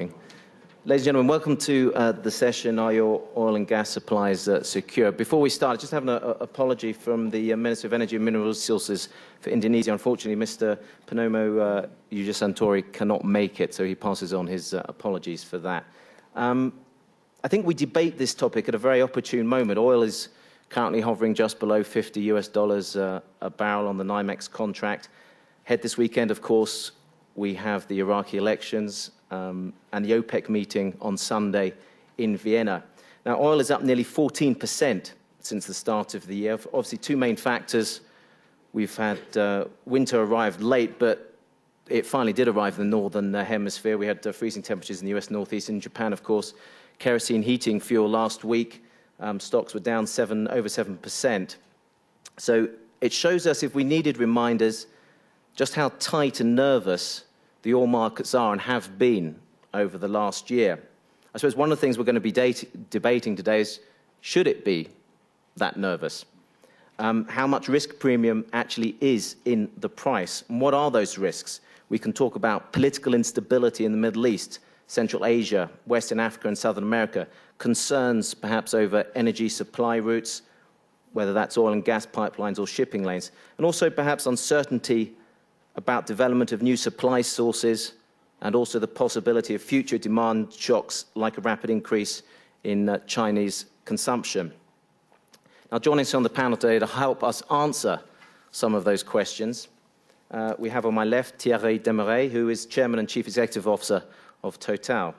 Ladies and gentlemen, welcome to the session, Are Your Oil and Gas Supplies Secure? Before we start, just have an apology from the Minister of Energy and Mineral Resources for Indonesia. Unfortunately, Mr. Purnomo Yudhoyantoro cannot make it, so he passes on his apologies for that. I think we debate this topic at a very opportune moment. Oil is currently hovering just below $50 a barrel on the NYMEX contract. Ahead this weekend, of course, we have the Iraqi elections and the OPEC meeting on Sunday in Vienna. Now, oil is up nearly 14% since the start of the year. Obviously, two main factors. We've had winter arrived late, but it finally did arrive in the northern hemisphere. We had freezing temperatures in the US Northeast. In Japan, of course, kerosene heating fuel last week. Stocks were down over 7%. So it shows us, if we needed reminders, just how tight and nervous the oil markets are and have been over the last year. I suppose one of the things we're going to be debating today is, should it be that nervous? How much risk premium actually is in the price? And what are those risks? We can talk about political instability in the Middle East, Central Asia, Western Africa and Southern America, concerns perhaps over energy supply routes, whether that's oil and gas pipelines or shipping lanes, and also perhaps uncertainty about development of new supply sources and also the possibility of future demand shocks like a rapid increase in Chinese consumption. Now, joining us on the panel today to help us answer some of those questions, we have on my left Thierry, who is Chairman and Chief Executive Officer of Total.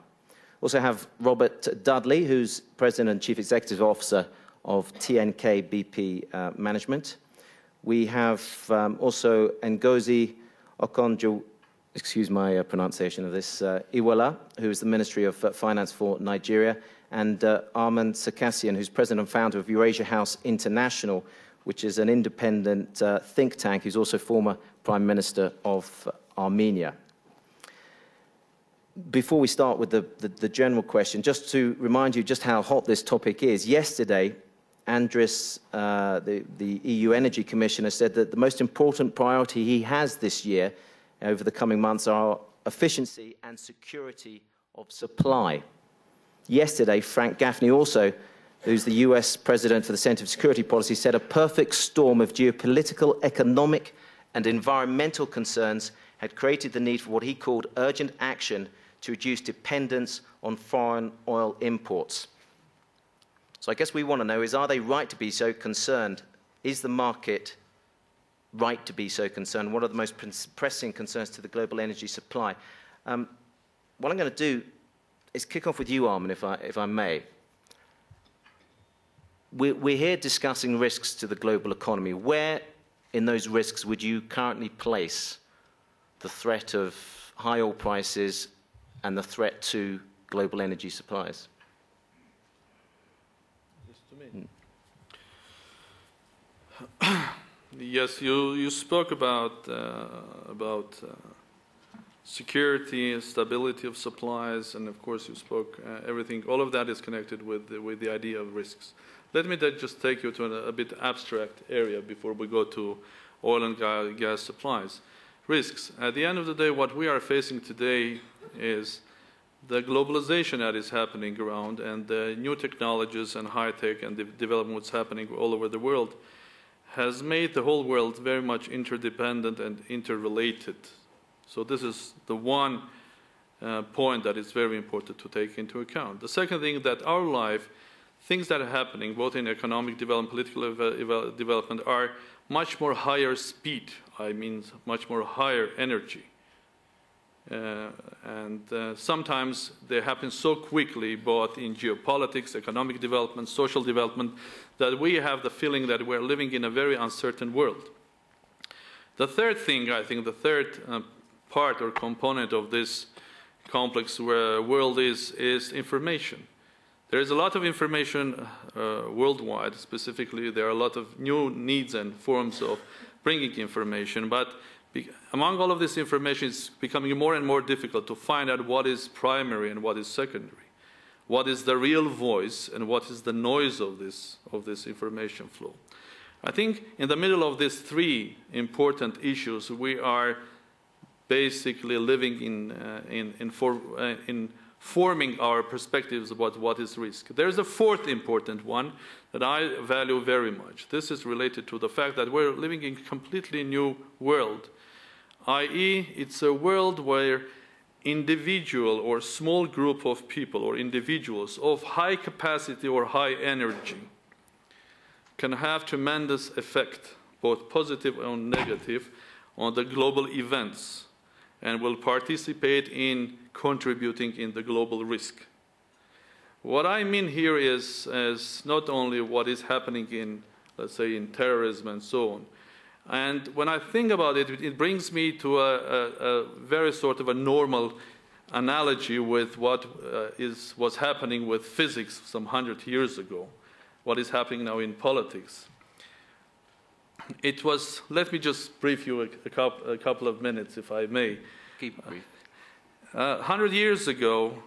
Also have Robert Dudley, who's President and Chief Executive Officer of TNK-BP Management. We have also Ngozi Okonjo, excuse my pronunciation of this, Iweala, who is the Ministry of Finance for Nigeria, and Armen, who's President and founder of Eurasia House International, which is an independent think tank, who's also former Prime Minister of Armenia. Before we start with the general question, just to remind you just how hot this topic is, yesterday, Andris, the EU Energy Commissioner, said that the most important priority he has this year over the coming months are efficiency and security of supply. Yesterday, Frank Gaffney also, who's the US President for the Center for Security Policy, said a perfect storm of geopolitical, economic and environmental concerns had created the need for what he called urgent action to reduce dependence on foreign oil imports. So I guess we want to know is, are they right to be so concerned? Is the market right to be so concerned? What are the most pressing concerns to the global energy supply? What I'm going to do is kick off with you, Armen, if I may. We're here discussing risks to the global economy. Where in those risks would you currently place the threat of high oil prices and the threat to global energy supplies? Yes, you spoke about security and stability of supplies, and of course you spoke everything. All of that is connected with the idea of risks. Let me just take you to a bit abstract area before we go to oil and gas supplies. Risks. At the end of the day, what we are facing today is the globalization that is happening around, and the new technologies and high tech and the development what's happening all over the world has made the whole world very much interdependent and interrelated. So this is the one point that is very important to take into account. The second thing, that our life, things that are happening both in economic development, political development, are much more higher speed. I mean much more higher energy. Sometimes they happen so quickly, both in geopolitics, economic development, social development, that we have the feeling that we're living in a very uncertain world. The third thing, I think, the third part or component of this complex world is information. There is a lot of information worldwide. Specifically, there are a lot of new needs and forms of bringing information, but among all of this information, it's becoming more and more difficult to find out what is primary and what is secondary, what is the real voice and what is the noise of this information flow. I think in the middle of these three important issues, we are basically living in forming our perspectives about what is risk. There's a fourth important one that I value very much. This is related to the fact that we're living in a completely new world, i.e., it's a world where individual or small group of people or individuals of high capacity or high energy can have tremendous effect, both positive and negative, on the global events and will participate in contributing in the global risk. What I mean here is not only what is happening in, let's say, in terrorism and so on. And when I think about it, it brings me to a very sort of a normal analogy with what was happening with physics some 100 years ago, what is happening now in politics. It was, let me just brief you a couple of minutes, if I may. Keep it brief. 100 years ago,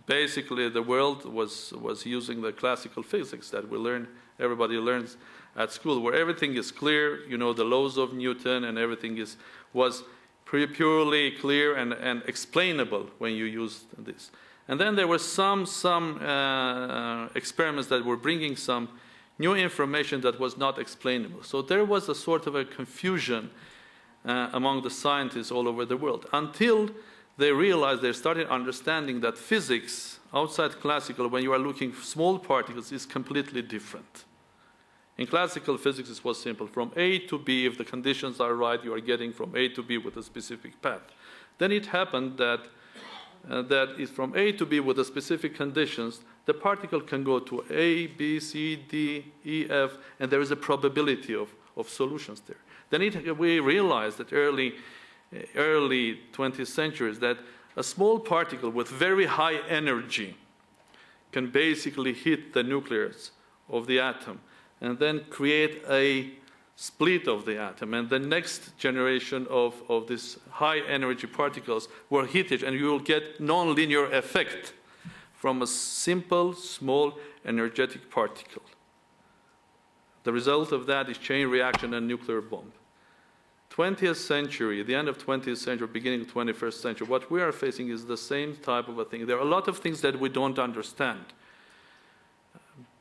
basically the world was using the classical physics that we learn, everybody learns at school, where everything is clear, you know, the laws of Newton, and everything was purely clear and explainable when you used this. And then there were some experiments that were bringing some new information that was not explainable. So there was a sort of a confusion among the scientists all over the world, until they realized, they started understanding that physics, outside classical, when you are looking at small particles, is completely different. In classical physics, it was simple. From A to B, if the conditions are right, you are getting from A to B with a specific path. Then it happened that from A to B with the specific conditions, the particle can go to A, B, C, D, E, F, and there is a probability of solutions there. Then we realized that early 20th centuries that a small particle with very high energy can basically hit the nucleus of the atom and then create a split of the atom. And the next generation of these high energy particles will hit it, and you will get nonlinear effect from a simple, small, energetic particle. The result of that is chain reaction and nuclear bomb. 20th century, the end of 20th century, beginning of 21st century, what we are facing is the same type of a thing. There are a lot of things that we don't understand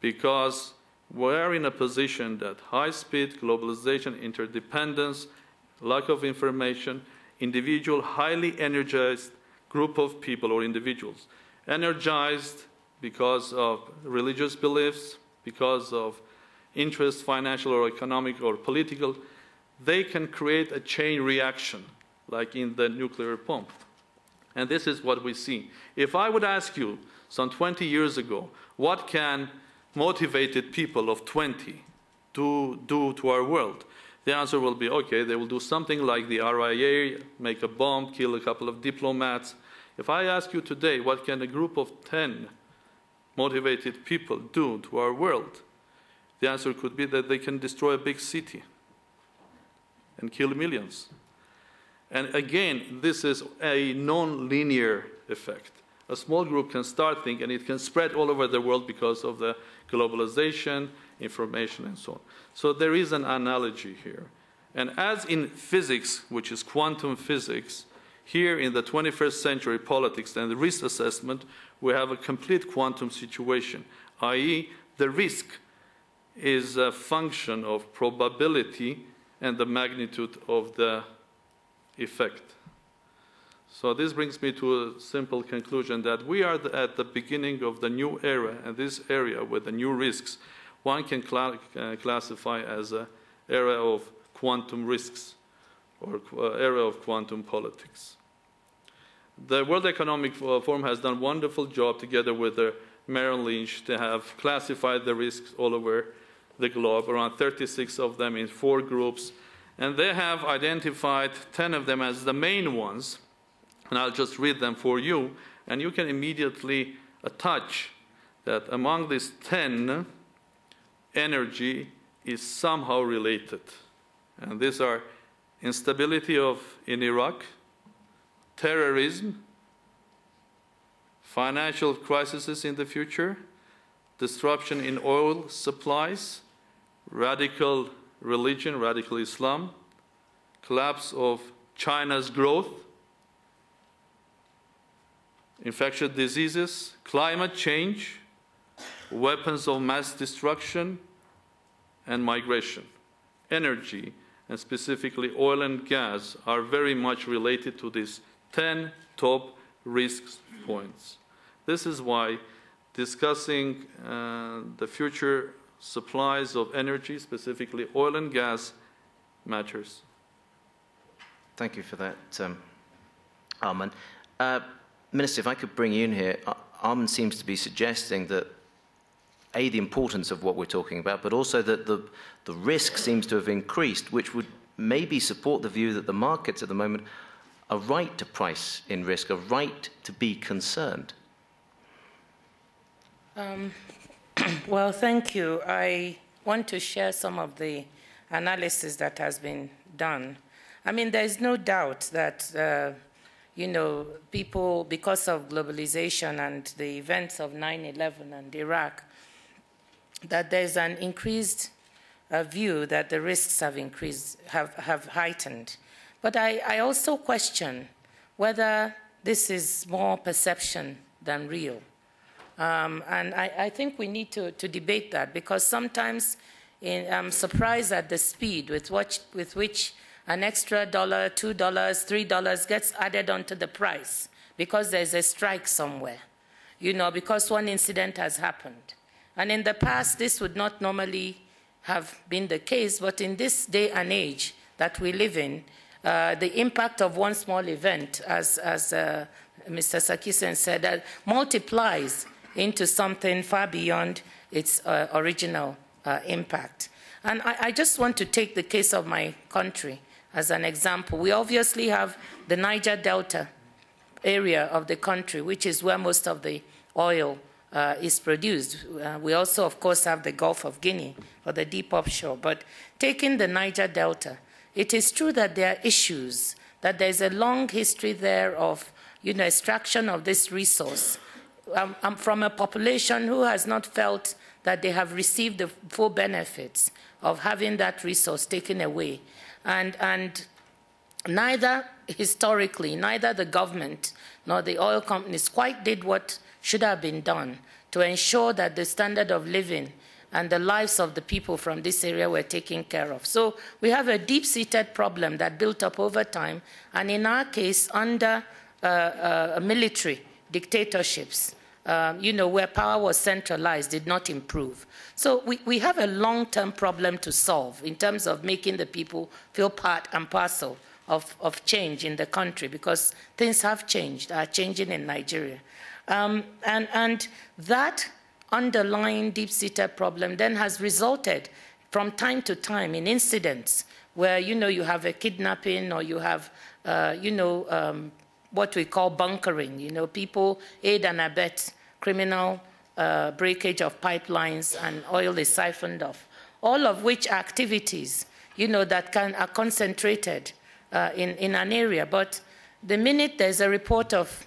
because we're in a position that high speed, globalization, interdependence, lack of information, individual, highly energized group of people or individuals, energized because of religious beliefs, because of interest, financial or economic or political, they can create a chain reaction, like in the nuclear bomb. And this is what we see. If I would ask you some 20 years ago, what can motivated people of 20 do to our world? The answer will be, okay, they will do something like the RIA, make a bomb, kill a couple of diplomats. If I ask you today, what can a group of 10 motivated people do to our world? The answer could be that they can destroy a big city and kill millions. And again, this is a non-linear effect. A small group can start thinking, and it can spread all over the world because of the globalization, information, and so on. So there is an analogy here. And as in physics, which is quantum physics, here in the 21st century politics and the risk assessment, we have a complete quantum situation, i.e., the risk is a function of probability and the magnitude of the effect. So this brings me to a simple conclusion that we are at the beginning of the new era, and this area with the new risks, one can classify as an era of quantum risks or era of quantum politics. The World Economic Forum has done a wonderful job together with Merrill Lynch to have classified the risks all over the globe, around 36 of them in 4 groups, and they have identified 10 of them as the main ones, and I'll just read them for you, and you can immediately attach that among these 10, energy is somehow related. And these are instability in Iraq, terrorism, financial crises in the future, disruption in oil supplies, radical religion, radical Islam, collapse of China's growth, infectious diseases, climate change, weapons of mass destruction, and migration. Energy, and specifically oil and gas, are very much related to these 10 top risk points. This is why discussing the future supplies of energy, specifically oil and gas, matters. Thank you for that, Armen. Minister, if I could bring you in here, Armen seems to be suggesting that, A, the importance of what we're talking about, but also that the risk seems to have increased, which would maybe support the view that the markets at the moment are right to price in risk, are right to be concerned. Well, thank you. I want to share some of the analysis that has been done. I mean, there's no doubt that, you know, people, because of globalization and the events of 9/11 and Iraq, that there's an increased view that the risks have increased, have heightened. But I also question whether this is more perception than real. And I think we need to debate that, because sometimes I'm surprised at the speed with which an extra $1, $2, $3 gets added onto the price because there's a strike somewhere, you know, because one incident has happened. And in the past, this would not normally have been the case, but in this day and age that we live in, the impact of one small event, as Mr. Sarkissian said, multiplies into something far beyond its original impact. And I just want to take the case of my country as an example. We obviously have the Niger Delta area of the country, which is where most of the oil is produced. We also, of course, have the Gulf of Guinea or the deep offshore. But taking the Niger Delta, it is true that there are issues, that there's a long history there of, you know, extraction of this resource. I'm from a population who has not felt that they have received the full benefits of having that resource taken away. And neither historically, neither the government nor the oil companies quite did what should have been done to ensure that the standard of living and the lives of the people from this area were taken care of. So we have a deep-seated problem that built up over time, and in our case, under military dictatorships, you know, where power was centralized, did not improve. So we have a long-term problem to solve in terms of making the people feel part and parcel of change in the country, because things have changed, are changing in Nigeria. And that underlying deep-seated problem then has resulted from time to time in incidents where, you know, you have a kidnapping or you have, you know, what we call bunkering. You know, people aid and abet criminal breakage of pipelines, and oil is siphoned off. All of which activities, you know, that are concentrated in an area. But the minute there's a report of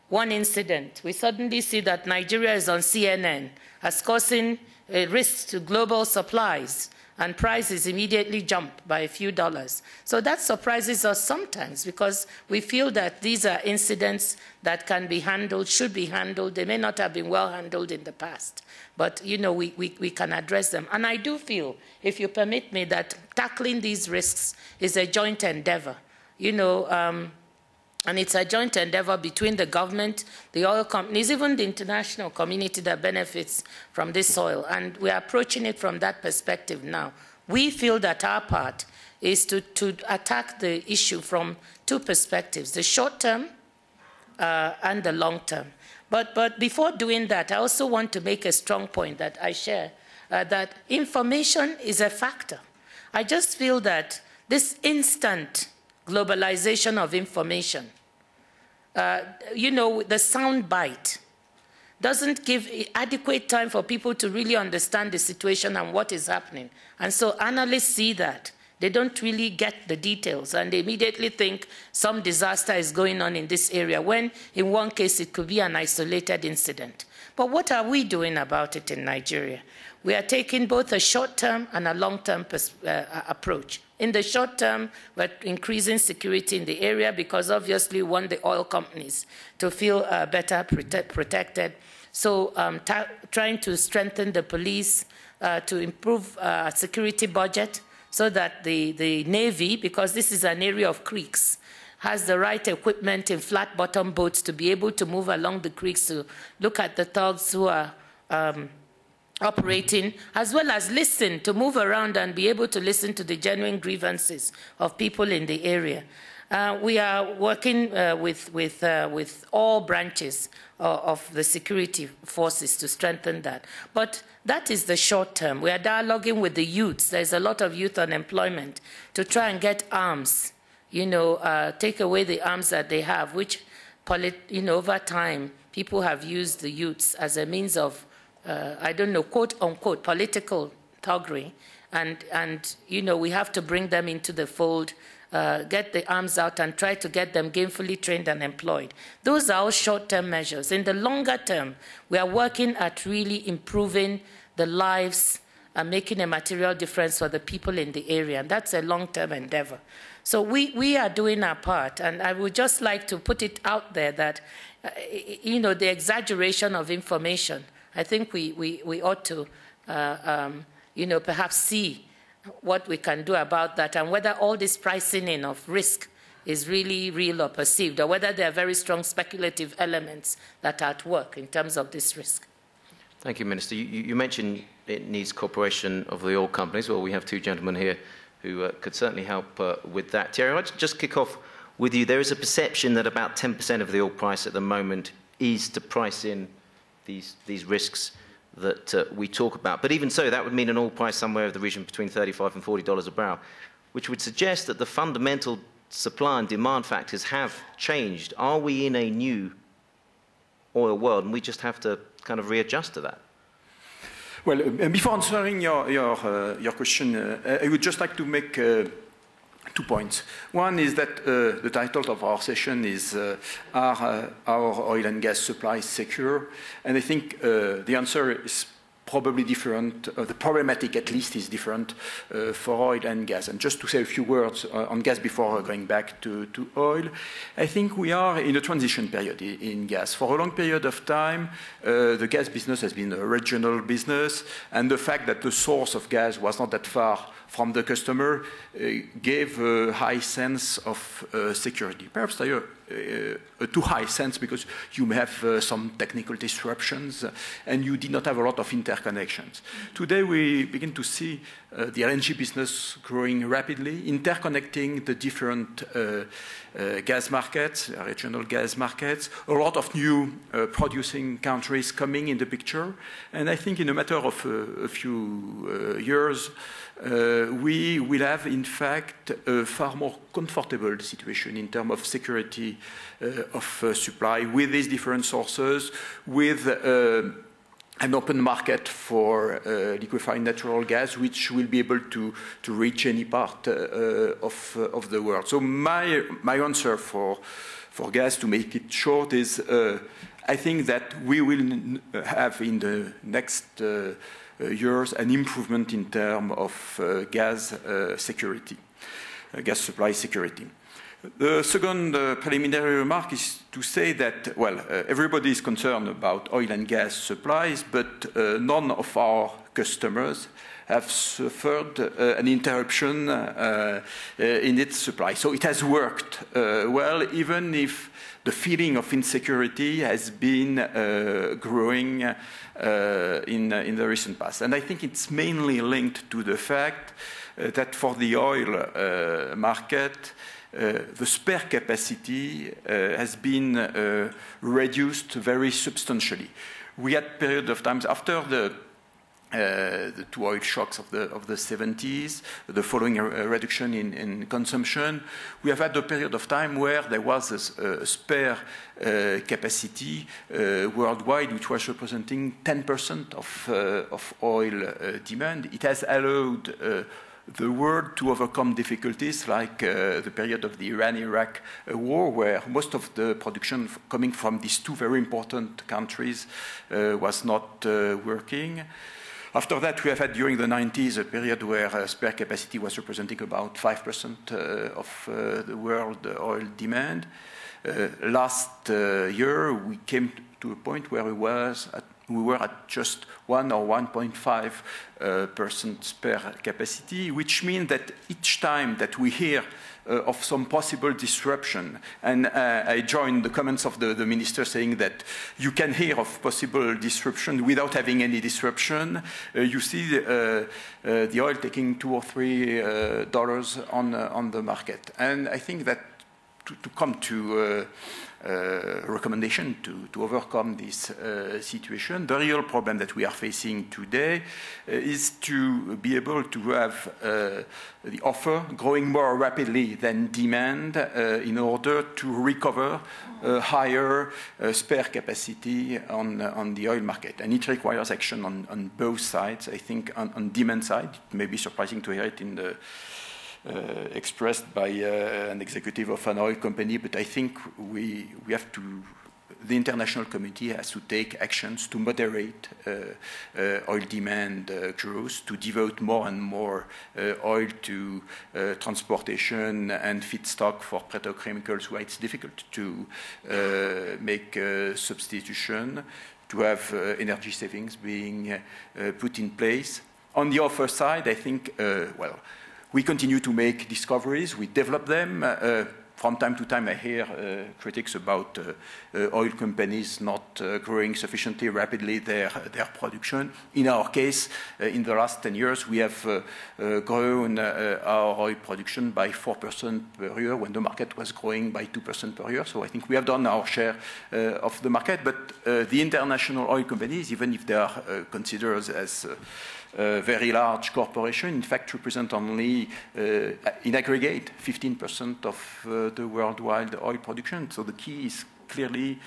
one incident, we suddenly see that Nigeria is on CNN as causing a risk to global supplies, and prices immediately jump by a few dollars. So that surprises us sometimes, because we feel that these are incidents that can be handled, should be handled. They may not have been well handled in the past, but, you know, we can address them. And I do feel, if you permit me, that tackling these risks is a joint endeavor, you know, and it's a joint endeavor between the government, the oil companies, even the international community that benefits from this oil. And we're approaching it from that perspective now. We feel that our part is to attack the issue from two perspectives, the short term and the long term. But before doing that, I also want to make a strong point that I share, that information is a factor. I just feel that this instant globalization of information, you know, the sound bite doesn't give adequate time for people to really understand the situation and what is happening. And so analysts see that. They don't really get the details, and they immediately think some disaster is going on in this area, when in one case it could be an isolated incident. But what are we doing about it in Nigeria? We are taking both a short-term and a long-term approach. In the short term, we're increasing security in the area because obviously we want the oil companies to feel better protected. So trying to strengthen the police, to improve security budget so that the Navy, because this is an area of creeks, has the right equipment in flat-bottom boats to be able to move along the creeks to look at the thugs who are operating, as well as listen, to move around and be able to listen to the genuine grievances of people in the area. We are working with all branches of the security forces to strengthen that. But that is the short term. We are dialoguing with the youths. There's a lot of youth unemployment, to try and get arms, take away the arms that they have, which, over time, people have used the youths as a means of I don't know, quote unquote, political thuggery, and we have to bring them into the fold, get the arms out and try to get them gainfully trained and employed. Those are all short-term measures. In the longer term, we are working at really improving the lives and making a material difference for the people in the area, and that's a long-term endeavor. So we are doing our part, and I would just like to put it out there that, the exaggeration of information, I think we ought to, perhaps see what we can do about that, and whether all this pricing in of risk is really real or perceived, or whether there are very strong speculative elements that are at work in terms of this risk. Thank you, Minister. You mentioned it needs cooperation of the oil companies. Well, we have two gentlemen here who could certainly help with that. Thierry, I'd just kick off with you. There is a perception that about 10% of the oil price at the moment is to price in these risks that we talk about. But even so, that would mean an oil price somewhere of the region between $35 and $40 a barrel, which would suggest that the fundamental supply and demand factors have changed. Are we in a new oil world, and we just have to kind of readjust to that? Well, before answering your question, I would just like to make 2 points. One is that the title of our session is Are our oil and gas supplies secure? And I think the answer is probably different, the problematic at least is different for oil and gas. And just to say a few words on gas before going back to oil, I think we are in a transition period in gas. For a long period of time, the gas business has been a regional business, and the fact that the source of gas was not that far from the customer gave a high sense of security. Perhaps a too high sense because you may have some technical disruptions and you did not have a lot of interconnections. Today we begin to see the LNG business growing rapidly, interconnecting the different gas markets, regional gas markets, a lot of new producing countries coming in the picture. And I think in a matter of a few years, we will have, in fact, a far more comfortable situation in terms of security of supply with these different sources, with an open market for liquefied natural gas, which will be able to reach any part of the world. So my answer for gas, to make it short, is I think that we will have in the next years an improvement in terms of gas security, gas supply security. The second preliminary remark is to say that, well, everybody is concerned about oil and gas supplies, but none of our customers have suffered an interruption in its supply. So it has worked well, even if the feeling of insecurity has been growing in the recent past. And I think it's mainly linked to the fact that for the oil market, the spare capacity has been reduced very substantially. We had period of times after the two oil shocks of the 70s, the following reduction in consumption, we have had a period of time where there was a spare capacity worldwide, which was representing 10% of oil demand. It has allowed the world to overcome difficulties like the period of the Iran-Iraq war, where most of the production coming from these two very important countries was not working. After that, we have had during the 90s a period where spare capacity was representing about 5% of the world oil demand. Last year, we came to a point where we were at just 1 or 1.5% spare capacity, which means that each time that we hear of some possible disruption, and I join the comments of the minister saying that you can hear of possible disruption without having any disruption. You see the oil taking $2 or $3 on the market. And I think that to come to recommendation to overcome this situation, the real problem that we are facing today is to be able to have the offer growing more rapidly than demand in order to recover higher spare capacity on the oil market. And it requires action on both sides. I think on demand side, it may be surprising to hear it in the expressed by an executive of an oil company, but I think we have to, the international community has to take actions to moderate oil demand growth, to devote more and more oil to transportation and feedstock for petrochemicals where it's difficult to make substitution, to have energy savings being put in place. On the offer side, I think, we continue to make discoveries, we develop them. From time to time, I hear critics about oil companies not growing sufficiently rapidly their production. In our case, in the last 10 years, we have grown our oil production by 4% per year when the market was growing by 2% per year. So I think we have done our share of the market. But the international oil companies, even if they are considered as very large corporation, in fact, represent only, in aggregate, 15% of the worldwide oil production. So the key is clearly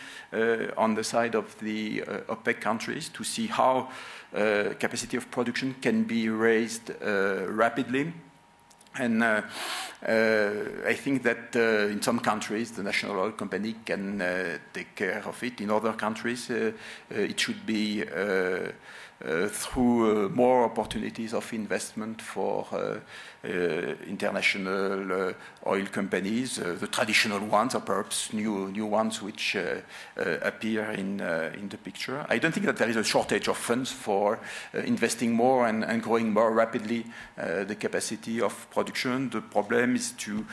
on the side of the OPEC countries to see how capacity of production can be raised rapidly. And I think that in some countries, the national oil company can take care of it. In other countries, it should be through more opportunities of investment for international oil companies, the traditional ones, or perhaps new ones which appear in the picture. I don't think that there is a shortage of funds for investing more and growing more rapidly the capacity of production. The problem is to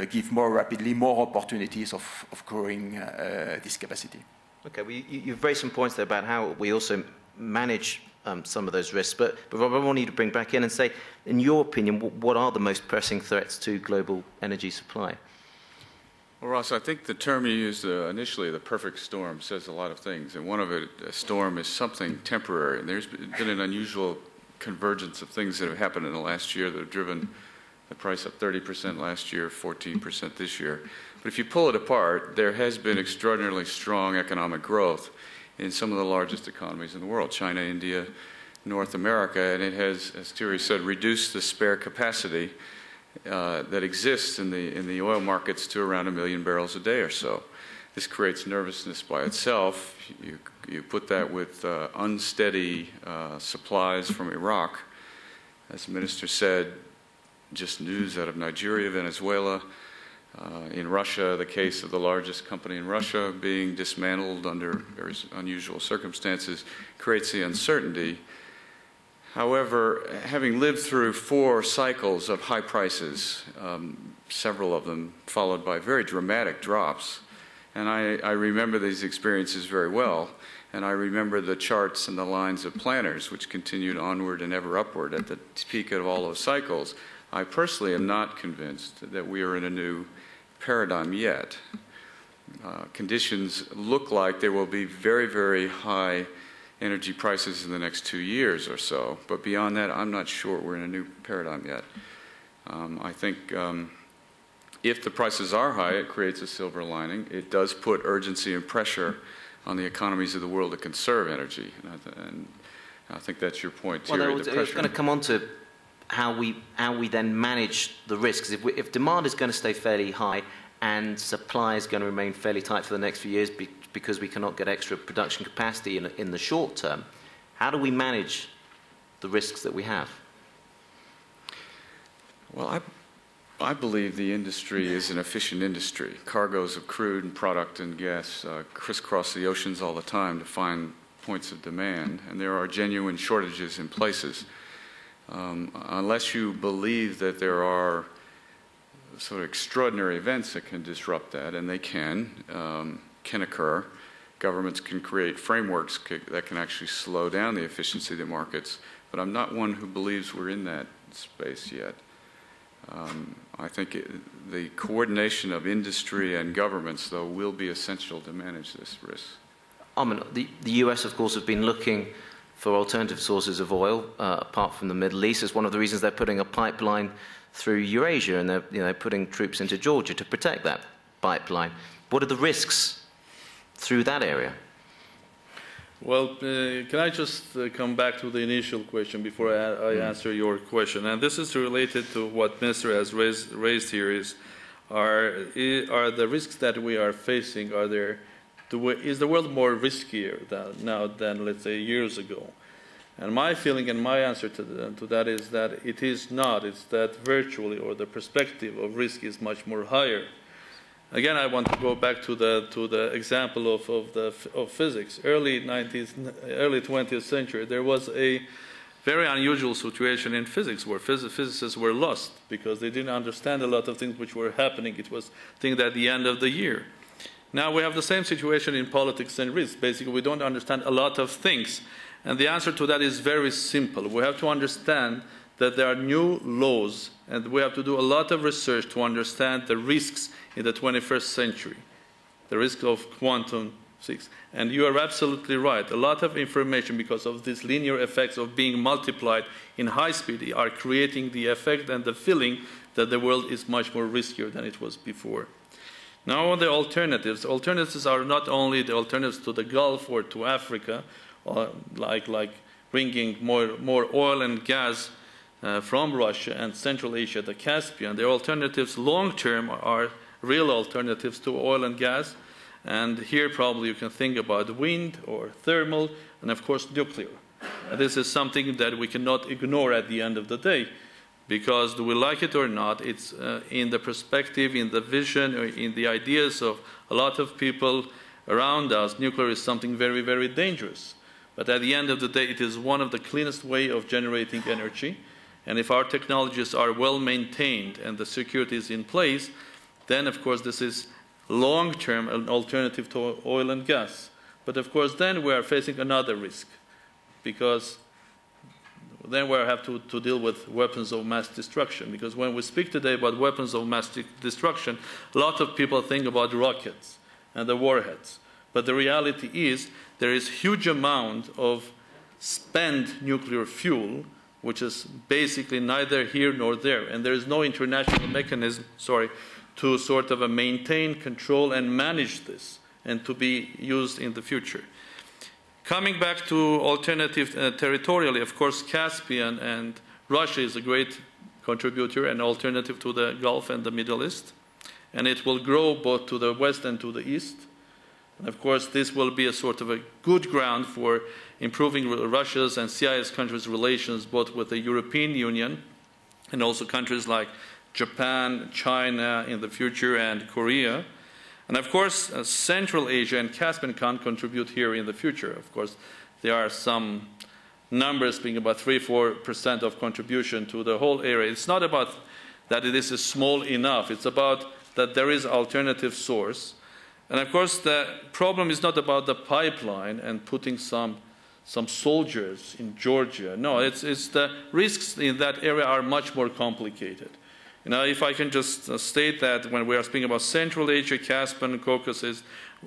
give more rapidly more opportunities of growing this capacity. Okay, well, you've raised some points there about how we also manage some of those risks. But Rob, I want you to bring back in and say, in your opinion, what are the most pressing threats to global energy supply? Well, Ross, I think the term you used initially, the perfect storm, says a lot of things. And one of it, a storm, is something temporary. And there's been an unusual convergence of things that have happened in the last year that have driven the price up 30% last year, 14% this year. But if you pull it apart, there has been extraordinarily strong economic growth in some of the largest economies in the world, China, India, North America, and it has, as Thierry said, reduced the spare capacity that exists in the oil markets to around 1 million barrels a day or so. This creates nervousness by itself. You put that with unsteady supplies from Iraq. As the minister said, just news out of Nigeria, Venezuela, in Russia, the case of the largest company in Russia being dismantled under very unusual circumstances creates the uncertainty. However, having lived through 4 cycles of high prices, several of them followed by very dramatic drops, and I remember these experiences very well, and I remember the charts and the lines of planners which continued onward and ever upward at the peak of all those cycles. I personally am not convinced that we are in a new paradigm yet. Conditions look like there will be very, very high energy prices in the next 2 years or so, but beyond that, I'm not sure we're in a new paradigm yet. I think if the prices are high, it creates a silver lining. It does put urgency and pressure on the economies of the world to conserve energy, and I think that's your point, Thierry. Well, I was going to come on to how we then manage the risks. If demand is going to stay fairly high and supply is going to remain fairly tight for the next few years because we cannot get extra production capacity in the short term, how do we manage the risks that we have? Well, I believe the industry is an efficient industry. Cargoes of crude and product and gas crisscross the oceans all the time to find points of demand, and there are genuine shortages in places. Unless you believe that there are sort of extraordinary events that can disrupt that, and they can occur, governments can create frameworks that can actually slow down the efficiency of the markets, but I'm not one who believes we're in that space yet. I think the coordination of industry and governments, though, will be essential to manage this risk. Armen, the US, of course, have been looking for alternative sources of oil, apart from the Middle East. It's one of the reasons they're putting a pipeline through Eurasia, and they're putting troops into Georgia to protect that pipeline. What are the risks through that area? Well, can I just come back to the initial question before I answer your question? And this is related to what Minister has raised here are the risks that we are facing, is the world more riskier now than, let's say, years ago? And my feeling and my answer to that is that it is not. It's that virtually, or the perspective of risk is much more higher. Again, I want to go back to the example of physics. Early 20th century, there was a very unusual situation in physics where physicists were lost because they didn't understand a lot of things which were happening. It was things at the end of the year. Now we have the same situation in politics and risk. Basically, we don't understand a lot of things. And the answer to that is very simple. We have to understand that there are new laws, and we have to do a lot of research to understand the risks in the 21st century, the risk of quantum physics. And you are absolutely right. A lot of information, because of these linear effects of being multiplied in high speed, are creating the effect and the feeling that the world is much more riskier than it was before. Now on the alternatives are not only the alternatives to the Gulf or to Africa, or like bringing more oil and gas from Russia and Central Asia, the Caspian. The alternatives long-term are real alternatives to oil and gas. And here probably you can think about wind or thermal and, of course, nuclear. This is something that we cannot ignore at the end of the day, because do we like it or not, it's in the perspective, in the vision, or in the ideas of a lot of people around us, nuclear is something very, very dangerous. But at the end of the day, it is one of the cleanest way of generating energy. And if our technologies are well maintained and the security is in place, then, of course, this is long-term an alternative to oil and gas. But, of course, then we are facing another risk, because then we have to deal with weapons of mass destruction. Because when we speak today about weapons of mass destruction, a lot of people think about rockets and the warheads. But the reality is there is huge amount of spent nuclear fuel, which is basically neither here nor there. And there is no international mechanism, to sort of maintain, control, and manage this, and to be used in the future. Coming back to alternative territorially, of course, Caspian and Russia is a great contributor and alternative to the Gulf and the Middle East. And it will grow both to the west and to the east. And of course, this will be a sort of a good ground for improving Russia's and CIS countries' relations, both with the European Union and also countries like Japan, China in the future, and Korea. And of course, Central Asia and Caspian can contribute here in the future. Of course, there are some numbers being about 3–4% of contribution to the whole area. It's not about that this is small enough. It's about that there is alternative source. And of course, the problem is not about the pipeline and putting some soldiers in Georgia. No, it's the risks in that area are much more complicated. You know, if I can just state that when we are speaking about Central Asia, Caspian, Caucasus,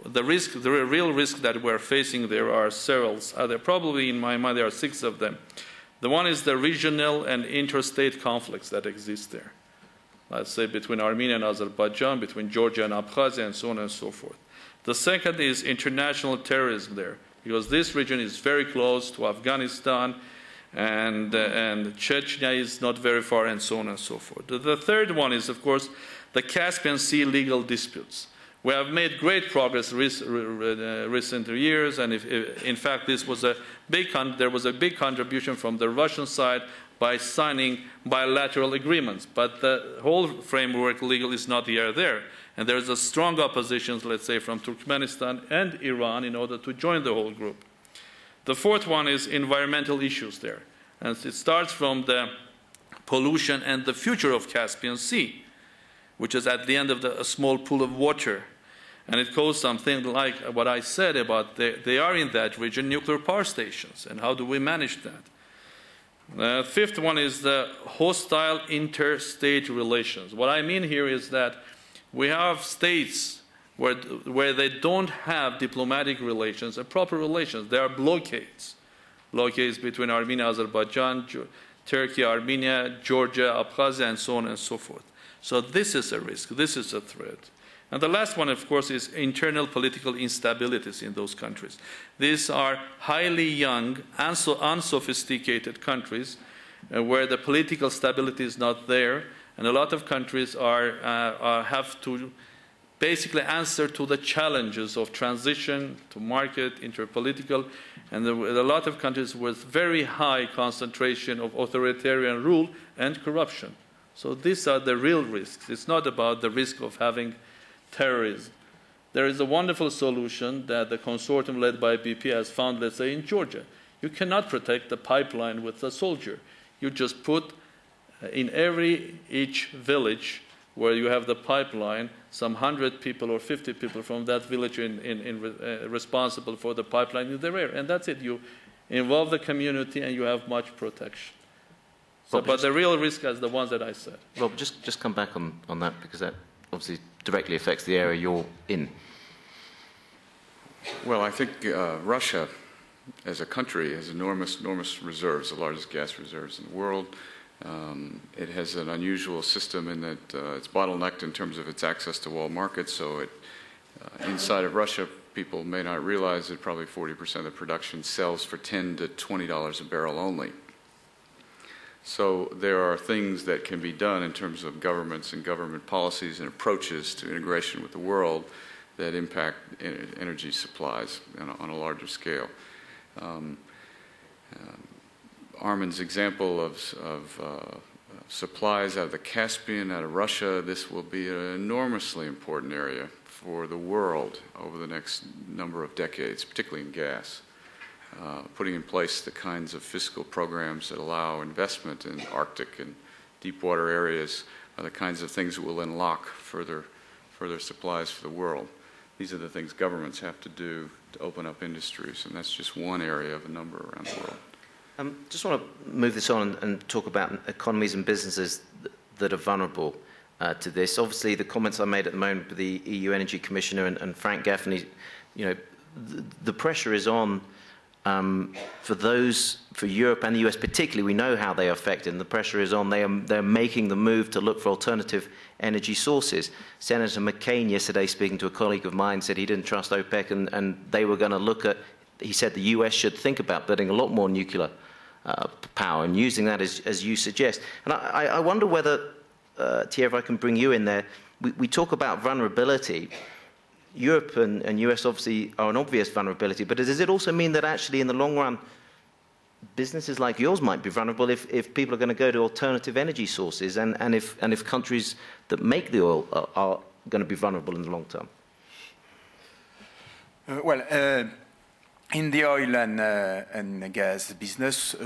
the real risk that we're facing there are several. Probably in my mind there are 6 of them. The one is the regional and interstate conflicts that exist there. Let's say between Armenia and Azerbaijan, between Georgia and Abkhazia, and so on and so forth. The second is international terrorism there, because this region is very close to Afghanistan, and Chechnya is not very far, and so on and so forth. The third one is, of course, the Caspian Sea legal disputes. We have made great progress recent years, and in fact, there was a big contribution from the Russian side by signing bilateral agreements. But the whole framework legal is not yet there. And there's a strong opposition, let's say, from Turkmenistan and Iran in order to join the whole group. The fourth one is environmental issues there. And it starts from the pollution and the future of Caspian Sea, which is at the end of a small pool of water. And it goes something like what I said about they are in that region nuclear power stations, and how do we manage that? The fifth one is the hostile interstate relations. What I mean here is that we have states where they don't have diplomatic relations and proper relations. There are blockades between Armenia, Azerbaijan, Turkey, Armenia, Georgia, Abkhazia, and so on and so forth. So this is a risk. This is a threat. And the last one, of course, is internal political instabilities in those countries. These are highly young, unsophisticated countries where the political stability is not there, and a lot of countries have to basically answer to the challenges of transition to market, interpolitical, and a lot of countries with very high concentration of authoritarian rule and corruption. So these are the real risks. It's not about the risk of having terrorism. There is a wonderful solution that the consortium led by BP has found, let's say, in Georgia. You cannot protect the pipeline with a soldier. You just put in each village where you have the pipeline, some 100 people or 50 people from that village responsible for the pipeline in their area. And that's it. You involve the community and you have much protection. So, but the real risk is the ones that I said. Rob, just come back on that, because that obviously directly affects the area you're in. Well, I think Russia, as a country, has enormous reserves, the largest gas reserves in the world. It has an unusual system in that it's bottlenecked in terms of its access to world markets. So inside of Russia, people may not realize that probably 40% of the production sells for $10 to $20 a barrel only. So there are things that can be done in terms of governments and government policies and approaches to integration with the world that impact energy supplies on a larger scale. Armen's example of supplies out of the Caspian, out of Russia, this will be an enormously important area for the world over the next number of decades, particularly in gas. Putting in place the kinds of fiscal programs that allow investment in Arctic and deep water areas are the kinds of things that will unlock further supplies for the world. These are the things governments have to do to open up industries, and that's just one area of a number around the world. Just want to move this on and talk about economies and businesses that are vulnerable to this. Obviously, the comments I made at the moment with the EU Energy Commissioner and Frank Gaffney, the pressure is on for Europe and the US particularly. We know how they are affected, and the pressure is on. They're making the move to look for alternative energy sources. Senator McCain yesterday, speaking to a colleague of mine, said he didn't trust OPEC, and they were going to look at, he said the US should think about building a lot more nuclear power and using that as you suggest. And I wonder whether, Thierry, if I can bring you in there, we talk about vulnerability. Europe and US obviously are an obvious vulnerability, but does it also mean that actually in the long run, businesses like yours might be vulnerable if people are going to go to alternative energy sources, and if countries that make the oil are going to be vulnerable in the long term? In the oil and gas business,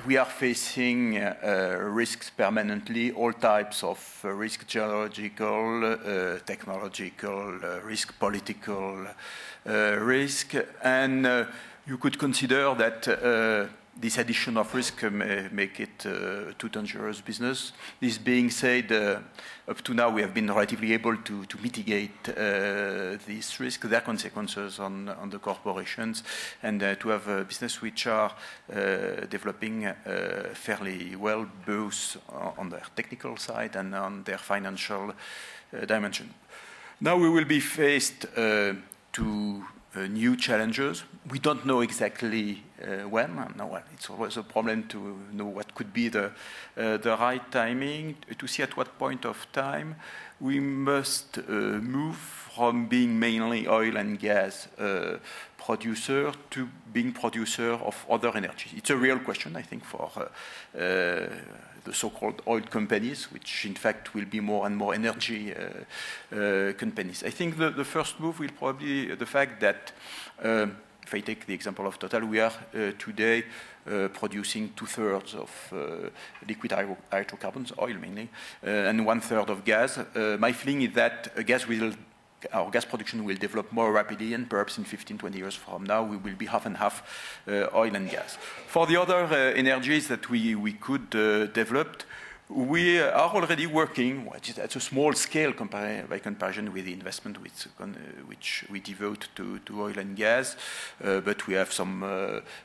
we are facing risks permanently, all types of risk, geological, technological risk, political risk, and you could consider that this addition of risk may make it too dangerous business. This being said, up to now we have been relatively able to mitigate this risk, their consequences on the corporations, and to have a business which are developing fairly well, both on their technical side and on their financial dimension. Now we will be faced to new challenges. We don't know exactly when. No, it's always a problem to know what could be the right timing, to see at what point of time we must move from being mainly oil and gas producer to being producer of other energy. It's a real question, I think, for the so-called oil companies, which in fact will be more and more energy companies. I think the first move will probably be the fact that, if I take the example of Total, we are today producing 2/3 of liquid hydrocarbons, oil mainly, and 1/3 of gas. My feeling is that our gas production will develop more rapidly, and perhaps in 15, 20 years from now, we will be half and half oil and gas. For the other energies that we could develop, we are already working at a small scale by comparison with the investment which we devote to oil and gas. But we have some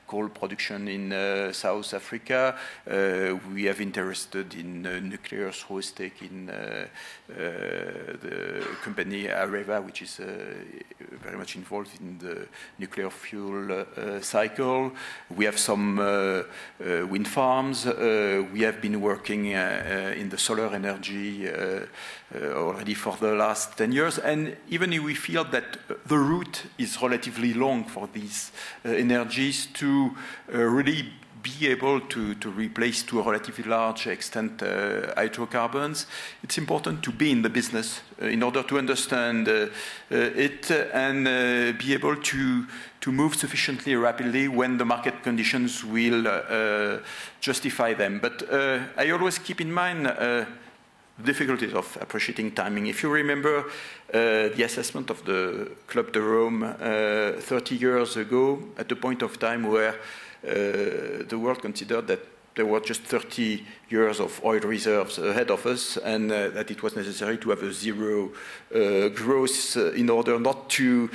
coal production in South Africa. We have interested in nuclear through a stake in the company Areva, which is very much involved in the nuclear fuel cycle. We have some wind farms. We have been working in the solar energy already for the last 10 years. And even if we feel that the route is relatively long for these energies to really be able to replace to a relatively large extent hydrocarbons, it's important to be in the business in order to understand it and be able to move sufficiently rapidly when the market conditions will justify them. But I always keep in mind difficulties of appreciating timing. If you remember the assessment of the Club de Rome 30 years ago, at the point of time where the world considered that there were just 30 years of oil reserves ahead of us, and that it was necessary to have a zero growth in order not to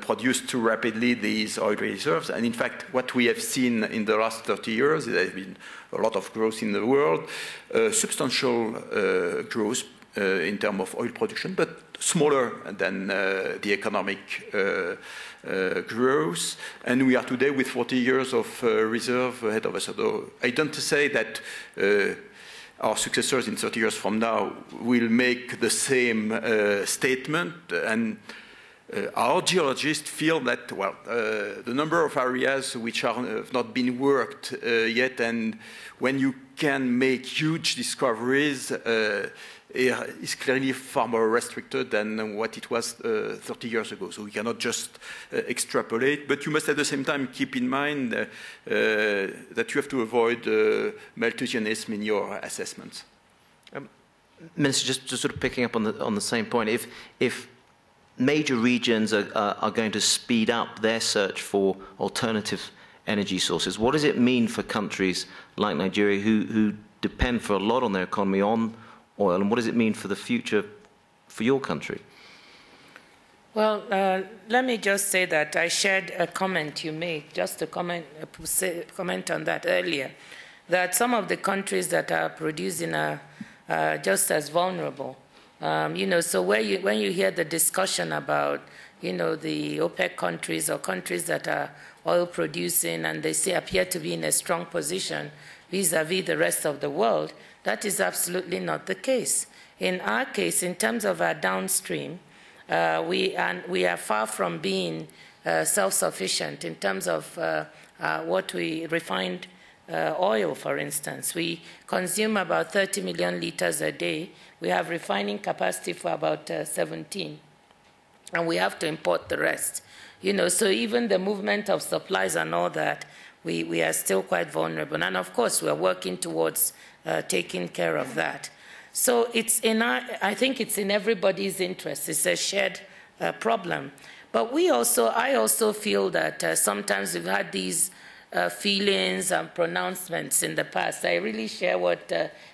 produce too rapidly these oil reserves. And in fact, what we have seen in the last 30 years, there has been a lot of growth in the world, substantial growth in terms of oil production, but smaller than the economic growth. And we are today with 40 years of reserve ahead of us. Although I don't say that our successors in 30 years from now will make the same statement. And our geologists feel that, well, the number of areas which have not been worked yet, and when you can make huge discoveries, is clearly far more restricted than what it was 30 years ago. So we cannot just extrapolate, but you must at the same time keep in mind that you have to avoid Malthusianism in your assessments. Minister, just sort of picking up on the same point, if major regions are going to speed up their search for alternative energy sources, what does it mean for countries like Nigeria who depend for a lot on their economy on oil, and what does it mean for the future for your country? Well, let me just say that I shared a comment you made, just a comment on that earlier, that some of the countries that are producing are just as vulnerable. So when you hear the discussion about, the OPEC countries or countries that are oil producing and they appear to be in a strong position vis-a-vis the rest of the world, that is absolutely not the case. In our case, in terms of our downstream, we are far from being self-sufficient in terms of what we refined oil, for instance. We consume about 30 million liters a day. We have refining capacity for about 17, and we have to import the rest. So even the movement of supplies and all that, we are still quite vulnerable. And of course, we are working towards taking care of that. So I think it's in everybody's interest. It's a shared problem. But I also feel that sometimes we've had these feelings and pronouncements in the past. I really share what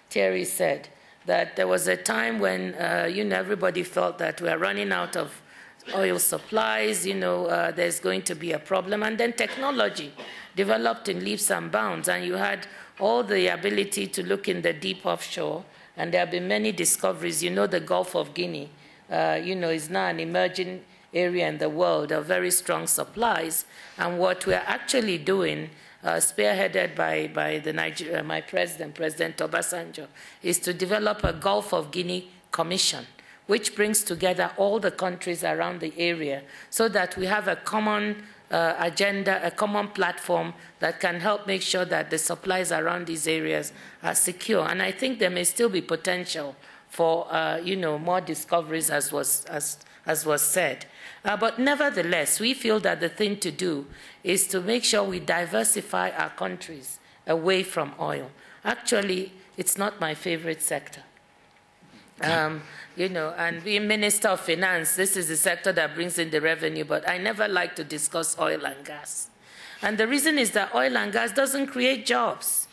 Thierry said, that there was a time when, everybody felt that we are running out of oil supplies, there's going to be a problem. And then technology developed in leaps and bounds, and you had all the ability to look in the deep offshore, and there have been many discoveries. The Gulf of Guinea, is now an emerging area in the world of very strong supplies. And what we're actually doing, spearheaded by my president, President Obasanjo, is to develop a Gulf of Guinea Commission, which brings together all the countries around the area so that we have a common agenda, a common platform that can help make sure that the supplies around these areas are secure. And I think there may still be potential for more discoveries, as was said. But nevertheless, we feel that the thing to do is to make sure we diversify our countries away from oil. Actually, it's not my favorite sector. And being Minister of Finance, this is the sector that brings in the revenue, but I never like to discuss oil and gas. And the reason is that oil and gas doesn't create jobs.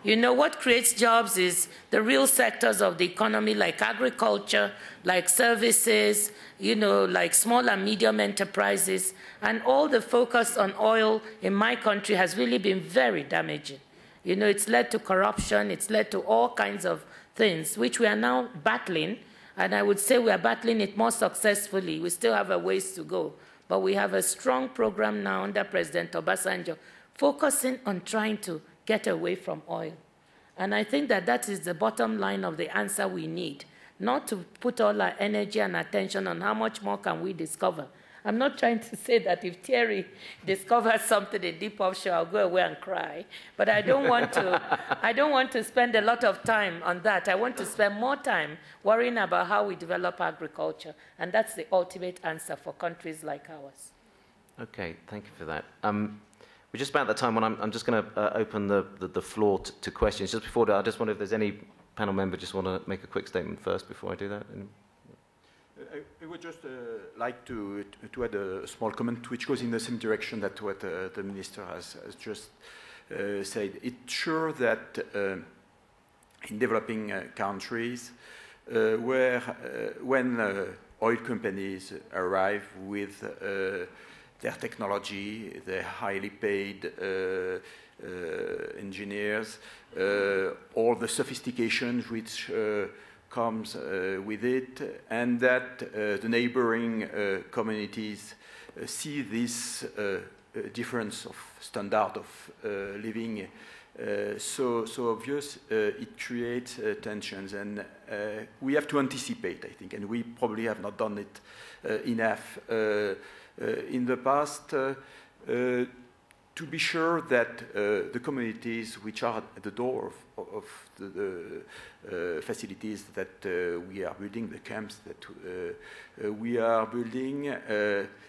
What creates jobs is the real sectors of the economy, like agriculture, like services, like small and medium enterprises. And all the focus on oil in my country has really been very damaging. It's led to corruption, it's led to all kinds of things, which we are now battling. And I would say we are battling it more successfully. We still have a ways to go. But we have a strong program now under President Obasanjo, focusing on trying to get away from oil. And I think that that is the bottom line of the answer we need, not to put all our energy and attention on how much more can we discover. I'm not trying to say that if Thierry discovers something in deep offshore, I'll go away and cry. But I don't want to spend a lot of time on that. I want to spend more time worrying about how we develop agriculture. And that's the ultimate answer for countries like ours. Okay, thank you for that. We're just about the time when I'm just going to open the floor to questions. Just before that, I just wonder if there's any panel member just want to make a quick statement first before I do that. I would just like to add a small comment which goes in the same direction that what the Minister has just said. It's sure that in developing countries when oil companies arrive with their technology, their highly paid engineers, all the sophistication which comes with it, and that the neighboring communities see this difference of standard of living so obvious, it creates tensions, and we have to anticipate, I think, and we probably have not done it enough in the past to be sure that the communities which are at the door of the facilities that we are building, the camps that we are building,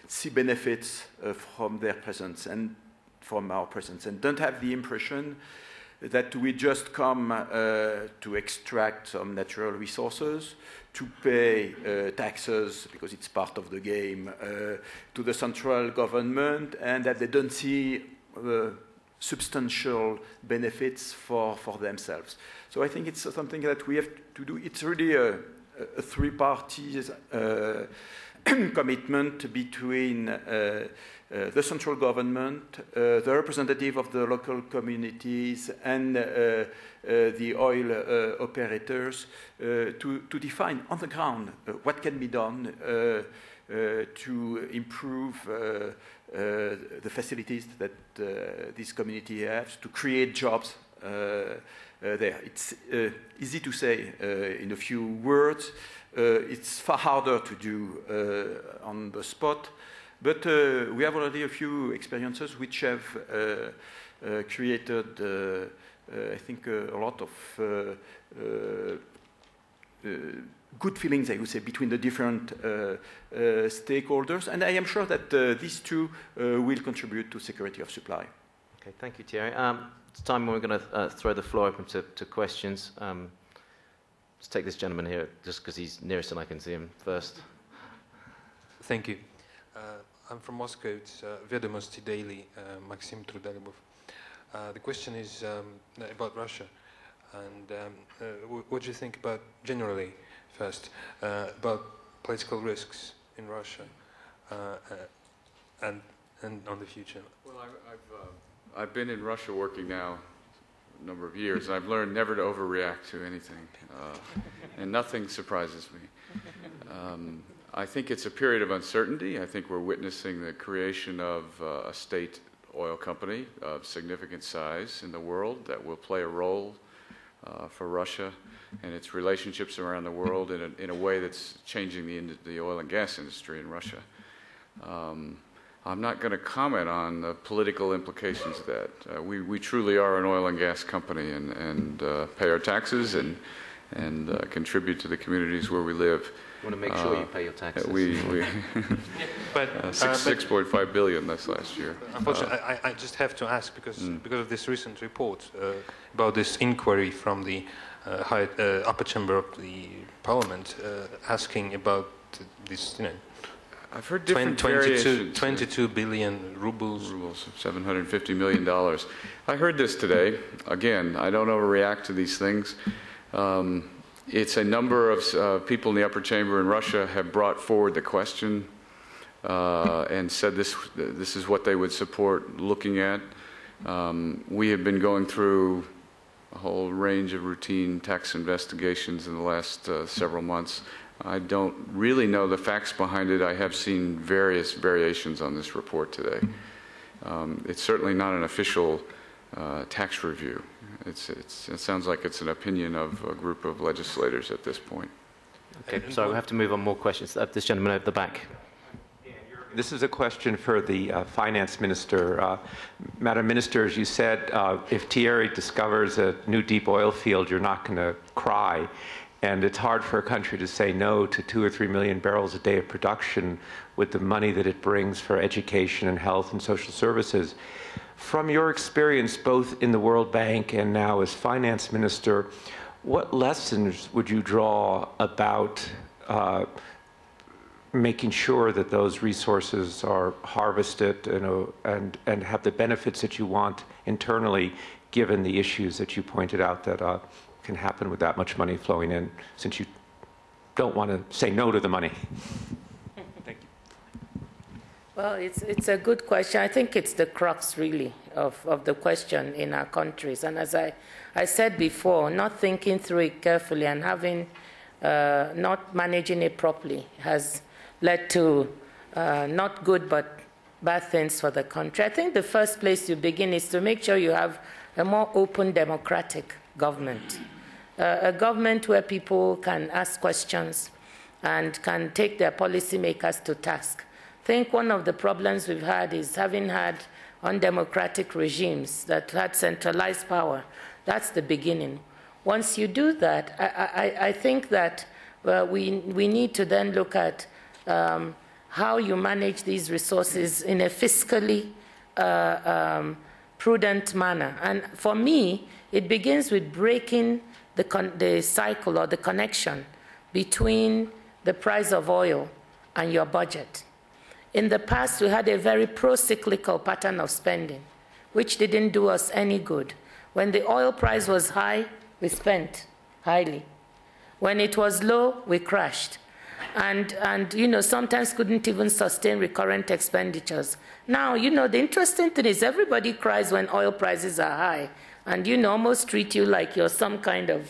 see benefits from their presence and from our presence, and don't have the impression that we just come to extract some natural resources, to pay taxes, because it's part of the game, to the central government, and that they don't see substantial benefits for themselves. So I think it's something that we have to do. It's really a three-party commitment between the central government, the representative of the local communities, and the oil operators to define on the ground what can be done to improve the facilities that this community has, to create jobs there. It's easy to say in a few words. It's far harder to do on the spot. But we have already a few experiences which have created, I think, a lot of good feelings, I would say, between the different stakeholders. And I am sure that these two will contribute to security of supply. Okay, thank you, Thierry. It's time when we're going to throw the floor open to questions. Let's take this gentleman here, just because he's nearest and I can see him first. Thank you. I'm from Moscow. It's Vedomosti Daily, Maxim Trudalibov. The question is about Russia. And what do you think about, generally, first, about political risks in Russia and on the future? Well, I've been in Russia working now a number of years, and I've learned never to overreact to anything, and nothing surprises me. I think it's a period of uncertainty. I think we're witnessing the creation of a state oil company of significant size in the world that will play a role for Russia and its relationships around the world in a way that's changing the oil and gas industry in Russia. I'm not going to comment on the political implications of that. We truly are an oil and gas company and pay our taxes and contribute to the communities where we live. You want to make sure you pay your taxes. But 6.5 billion this last year. Unfortunately, I just have to ask because of this recent report about this inquiry from the upper chamber of the parliament asking about this, I've heard different variations. 22 billion rubles. $750 million. I heard this today. Again, I don't overreact to these things. It's a number of people in the upper chamber in Russia have brought forward the question and said this is what they would support looking at. We have been going through a whole range of routine tax investigations in the last several months. I don't really know the facts behind it. I have seen various variations on this report today. It's certainly not an official tax review. It sounds like it's an opinion of a group of legislators at this point. Okay, sorry, we have to move on. More questions. This gentleman over the back. This is a question for the finance minister. Madam Minister, as you said, if Thierry discovers a new deep oil field, you're not going to cry. And it's hard for a country to say no to 2 or 3 million barrels a day of production with the money that it brings for education and health and social services. From your experience, both in the World Bank and now as finance minister, what lessons would you draw about making sure that those resources are harvested and have the benefits that you want internally, given the issues that you pointed out that can happen with that much money flowing in, since you don't want to say no to the money? Thank you. Well, it's a good question. I think it's the crux, really, of the question in our countries. And as I said before, not thinking through it carefully and having not managing it properly has led to not good but bad things for the country. I think the first place you begin is to make sure you have a more open democratic government, a government where people can ask questions and can take their policymakers to task. I think one of the problems we've had is having had undemocratic regimes that had centralized power. That's the beginning. Once you do that, I think that we need to then look at how you manage these resources in a fiscally prudent manner. And for me, it begins with breaking the cycle or the connection between the price of oil and your budget. In the past, we had a very pro-cyclical pattern of spending, which didn't do us any good. When the oil price was high, we spent highly. When it was low, we crashed. And sometimes couldn't even sustain recurrent expenditures. Now, the interesting thing is everybody cries when oil prices are high, and, almost treat you like you're some kind of,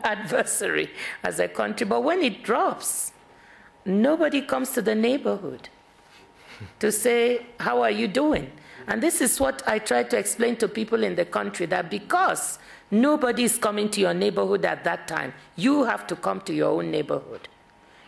adversary as a country. But when it drops, nobody comes to the neighborhood to say, how are you doing? And this is what I try to explain to people in the country, that because nobody is coming to your neighborhood at that time, you have to come to your own neighborhood.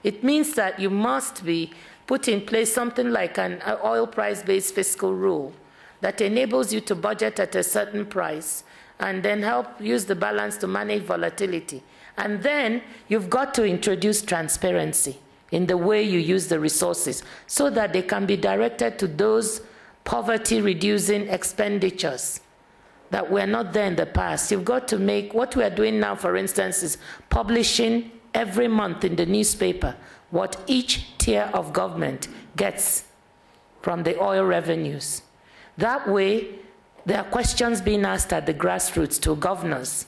It means that you must be put in place something like an oil price-based fiscal rule that enables you to budget at a certain price and then help use the balance to manage volatility. And then you've got to introduce transparency in the way you use the resources so that they can be directed to those poverty-reducing expenditures that were not there in the past. You've got to make, what we are doing now, for instance, is publishing every month in the newspaper what each tier of government gets from the oil revenues. That way, there are questions being asked at the grassroots to governors,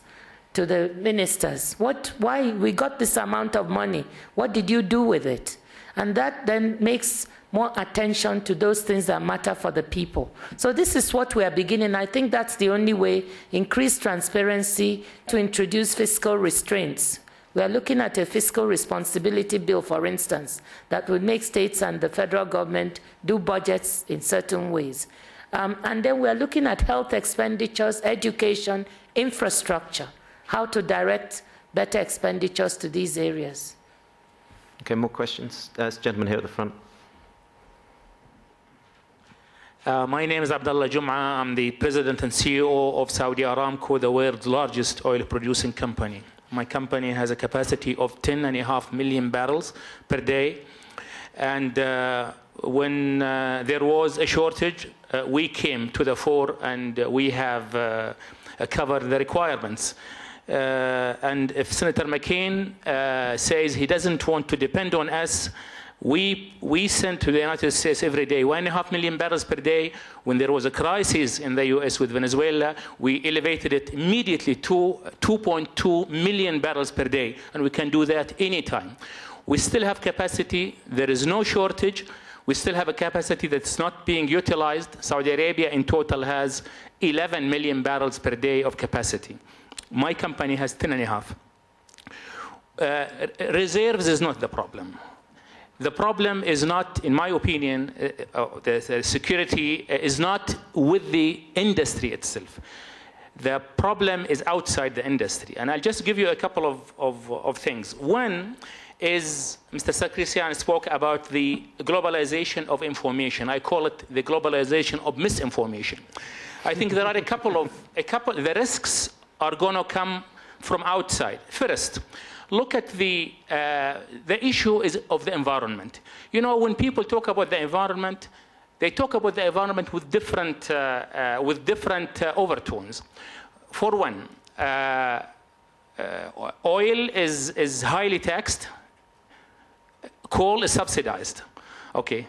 to the ministers. Why we got this amount of money? What did you do with it? And that then makes more attention to those things that matter for the people. So this is what we are beginning. I think that's the only way, increase transparency to introduce fiscal restraints, We are looking at a fiscal responsibility bill, for instance, that would make states and the federal government do budgets in certain ways. And then we are looking at health expenditures, education, infrastructure, how to direct better expenditures to these areas. Okay, more questions? This gentleman here at the front. My name is Abdullah Jum'a. I'm the president and CEO of Saudi Aramco, the world's largest oil producing company. My company has a capacity of 10.5 million barrels per day. And when there was a shortage, we came to the fore and we have covered the requirements. And if Senator McCain says he doesn't want to depend on us, we sent to the United States every day 1.5 million barrels per day. When there was a crisis in the US with Venezuela, we elevated it immediately to 2.2 million barrels per day, and we can do that anytime. We still have capacity. There is no shortage. We still have a capacity that's not being utilized. Saudi Arabia in total has 11 million barrels per day of capacity. My company has 10.5. Reserves is not the problem. The problem is not, in my opinion, the security is not with the industry itself. The problem is outside the industry. And I'll just give you a couple of things. One is, Mr. Sarkissian spoke about the globalization of information. I call it the globalization of misinformation. I think there are the risks are going to come from outside. First, look at the issue is of the environment. You know, when people talk about the environment, they talk about the environment with different overtones. For one, oil is highly taxed. Coal is subsidized. Okay.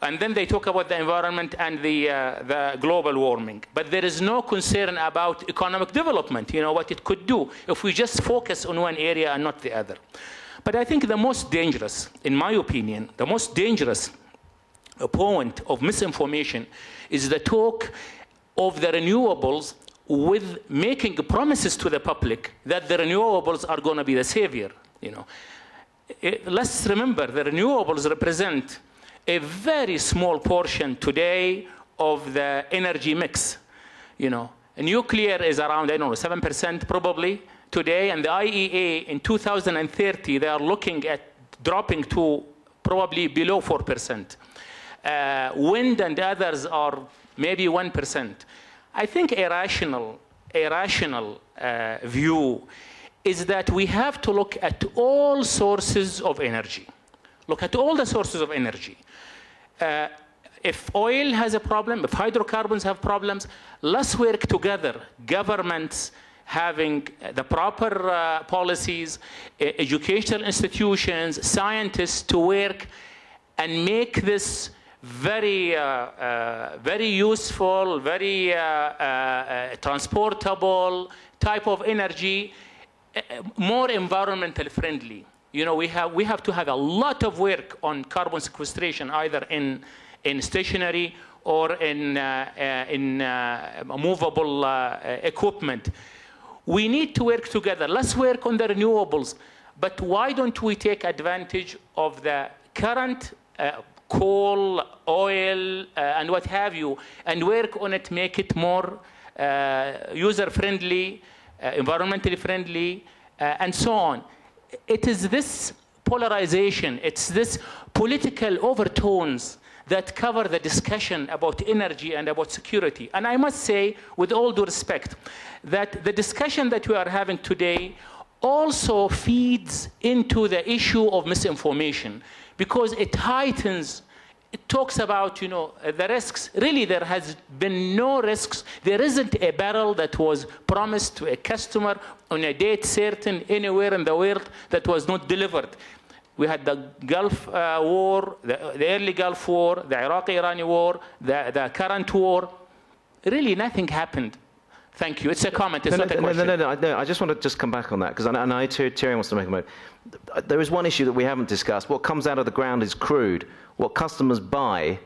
And then they talk about the environment and the global warming. But there is no concern about economic development, you know, what it could do if we just focus on one area and not the other. But I think the most dangerous, in my opinion, the most dangerous point of misinformation is the talk of the renewables with making promises to the public that the renewables are going to be the savior, you know. Let's remember, the renewables represent a very small portion today of the energy mix. You know, nuclear is around, I don't know, 7% probably today, and the IEA in 2030, they are looking at dropping to probably below 4%. Wind and others are maybe 1%. I think a rational view is that we have to look at all sources of energy. Look at all the sources of energy. If oil has a problem, if hydrocarbons have problems, let's work together. Governments having the proper policies, educational institutions, scientists to work and make this very useful, very transportable type of energy, more environmental friendly. You know, we have to have a lot of work on carbon sequestration, either in stationary or in movable equipment. We need to work together. Let's work on the renewables. But why don't we take advantage of the current coal, oil, and what have you, and work on it, make it more user-friendly, environmentally friendly, and so on. It is this polarization, it's this political overtones that cover the discussion about energy and about security. And I must say, with all due respect, that the discussion that we are having today also feeds into the issue of misinformation, because it heightens, it talks about, you know, the risks. Really, there has been no risks. There isn't a barrel that was promised to a customer on a date certain anywhere in the world that was not delivered. We had the Gulf War, the early Gulf War, the Iraqi-Irani war, the current war. Really, nothing happened. Thank you. It's a comment. It's not a question. No. I just want to just come back on that, because I know Thierry wants to make a moment. There is one issue that we haven't discussed. What comes out of the ground is crude. What customers buy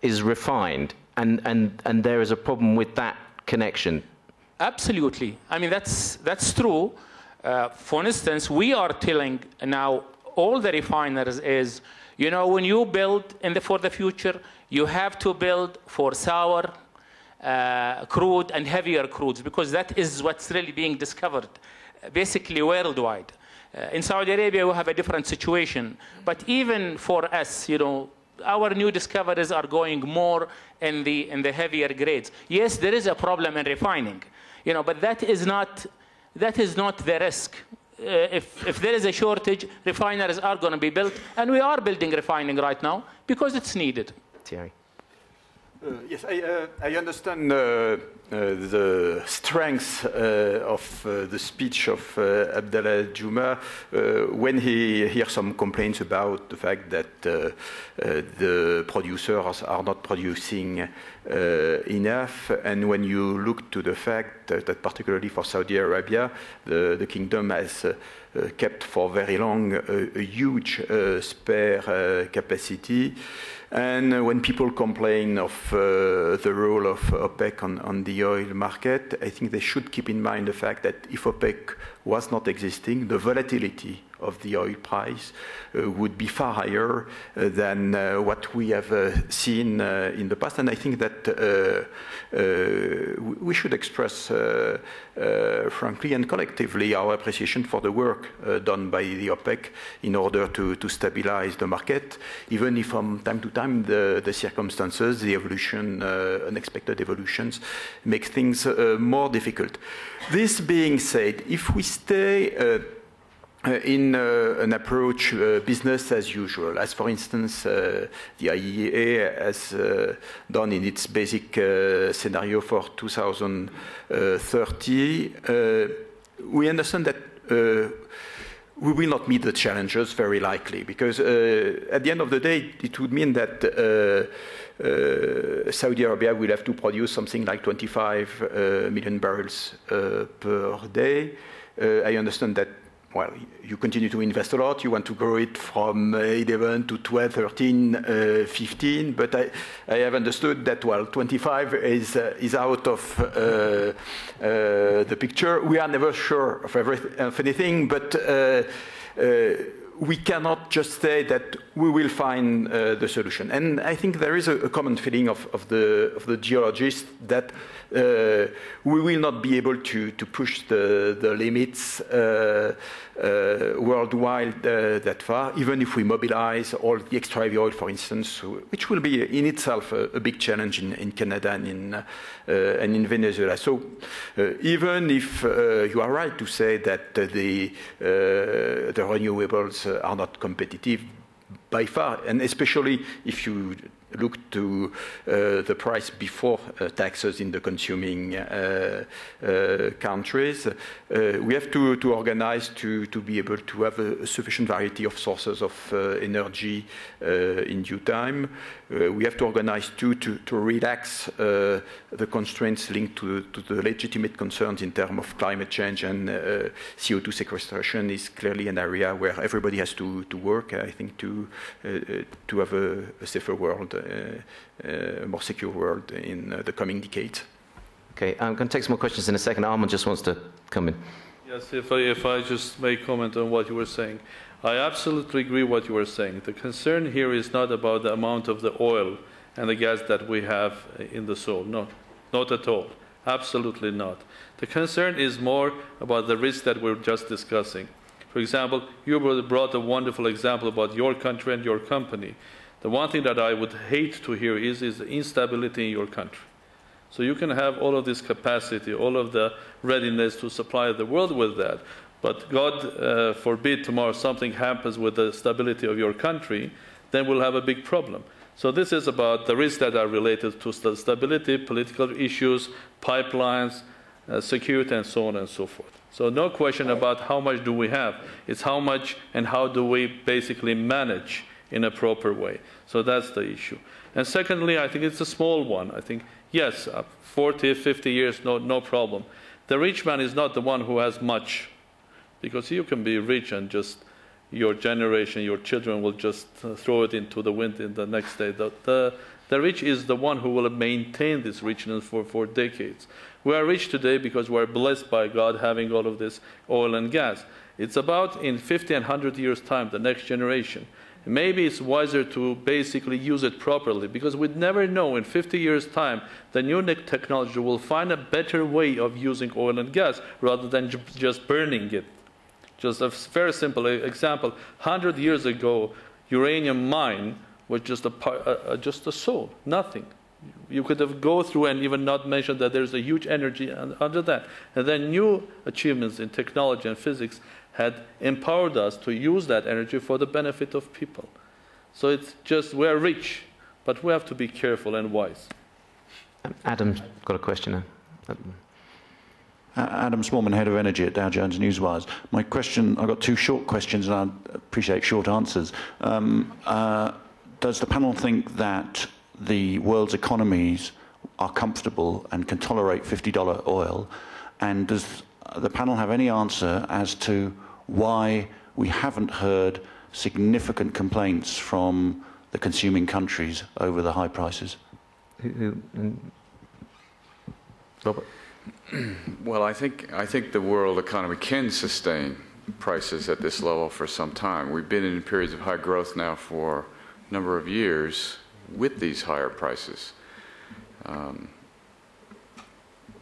is refined, and there is a problem with that connection. Absolutely. I mean, that's true. For instance, we are telling now all the refiners is, you know, when you build for the future, you have to build for sour crude and heavier crudes, because that is what's really being discovered, basically worldwide. In Saudi Arabia, we have a different situation. But even for us, you know, our new discoveries are going more in the heavier grades. Yes, there is a problem in refining, you know, but that is not the risk. If there is a shortage, refineries are going to be built, and we are building refining right now because it's needed. Thierry. Yes, I understand the strength of the speech of Abdallah Juma when he hears some complaints about the fact that the producers are not producing enough, and when you look to the fact that particularly for Saudi Arabia, the kingdom has kept for very long a huge spare capacity. And when people complain of the role of OPEC on the oil market, I think they should keep in mind the fact that if OPEC was not existing, the volatility of the oil price would be far higher than what we have seen in the past. And I think that we should express frankly and collectively our appreciation for the work done by the OPEC in order to stabilize the market, even if from time to time the circumstances, the evolution, unexpected evolutions, make things more difficult. This being said, if we stay in an approach business as usual, as for instance the IEA has done in its basic scenario for 2030, we understand that we will not meet the challenges very likely, because at the end of the day it would mean that Saudi Arabia will have to produce something like 25 million barrels per day. I understand that, well, you continue to invest a lot. You want to grow it from 11 to 12, 13, 15. But I have understood that, well, 25 is out of the picture. We are never sure of anything, but we cannot just say that we will find the solution. And I think there is a common feeling of the geologists that we will not be able to push the limits worldwide that far, even if we mobilize all the extra heavy oil, for instance, which will be in itself a big challenge in Canada and in Venezuela. So even if you are right to say that the renewables are not competitive by far, and especially if you look to the price before taxes in the consuming countries, we have to organize to be able to have a sufficient variety of sources of energy in due time. We have to organize to relax the constraints linked to the legitimate concerns in terms of climate change, and CO2 sequestration is clearly an area where everybody has to work, I think, to have a safer world, a more secure world in the coming decades. Okay, I'm going to take some more questions in a second. Armen just wants to come in. Yes, if I just may comment on what you were saying. I absolutely agree what you were saying. The concern here is not about the amount of the oil and the gas that we have in the soil. No, not at all. Absolutely not. The concern is more about the risk that we're just discussing. For example, you brought a wonderful example about your country and your company. The one thing that I would hate to hear is the instability in your country. So you can have all of this capacity, all of the readiness to supply the world with that. But God forbid tomorrow something happens with the stability of your country, then we'll have a big problem. So this is about the risks that are related to stability, political issues, pipelines, security, and so on and so forth. So no question about how much do we have. It's how much and how do we basically manage in a proper way. So that's the issue. And secondly, I think it's a small one. I think, yes, 40, 50 years, no problem. The rich man is not the one who has much, because you can be rich and just your generation, your children will just throw it into the wind in the next day. The The rich is the one who will maintain this richness for decades. We are rich today because we are blessed by God having all of this oil and gas. It's about in 50 and 100 years' time, the next generation. Maybe it's wiser to basically use it properly, because we'd never know in 50 years' time the new technology will find a better way of using oil and gas rather than just burning it. Just a very simple example. 100 years ago, uranium mine was just a soul, nothing. You could have go through and even not mention that there's a huge energy under that. And then new achievements in technology and physics had empowered us to use that energy for the benefit of people. So it's just, we're rich, but we have to be careful and wise. Adam's got a question. Adam Smallman, Head of Energy at Dow Jones Newswires. My question, I've got two short questions and I appreciate short answers. Does the panel think that the world's economies are comfortable and can tolerate $50 oil? And does the panel have any answer as to why we haven't heard significant complaints from the consuming countries over the high prices? Robert? Well, I think the world economy can sustain prices at this level for some time. We've been in periods of high growth now for a number of years with these higher prices.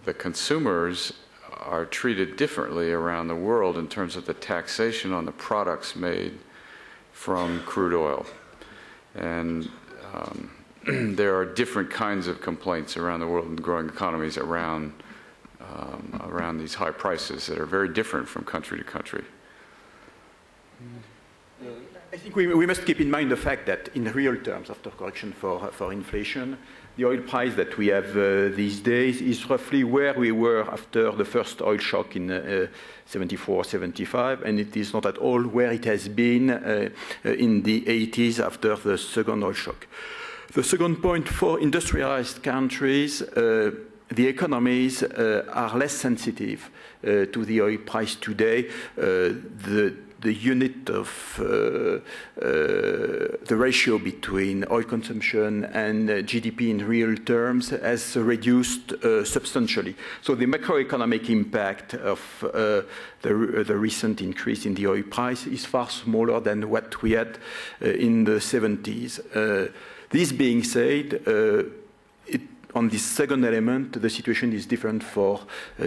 The consumers are treated differently around the world in terms of the taxation on the products made from crude oil. And there are different kinds of complaints around the world in growing economies around these high prices that are very different from country to country. I think we must keep in mind the fact that in real terms, after correction for inflation, the oil price that we have these days is roughly where we were after the first oil shock in 74, 75, and it is not at all where it has been in the 80s after the second oil shock. The second point, for industrialized countries, the economies are less sensitive to the oil price today. The unit of the ratio between oil consumption and GDP in real terms has reduced substantially. So the macroeconomic impact of the recent increase in the oil price is far smaller than what we had in the 70s. This being said, on this second element, the situation is different for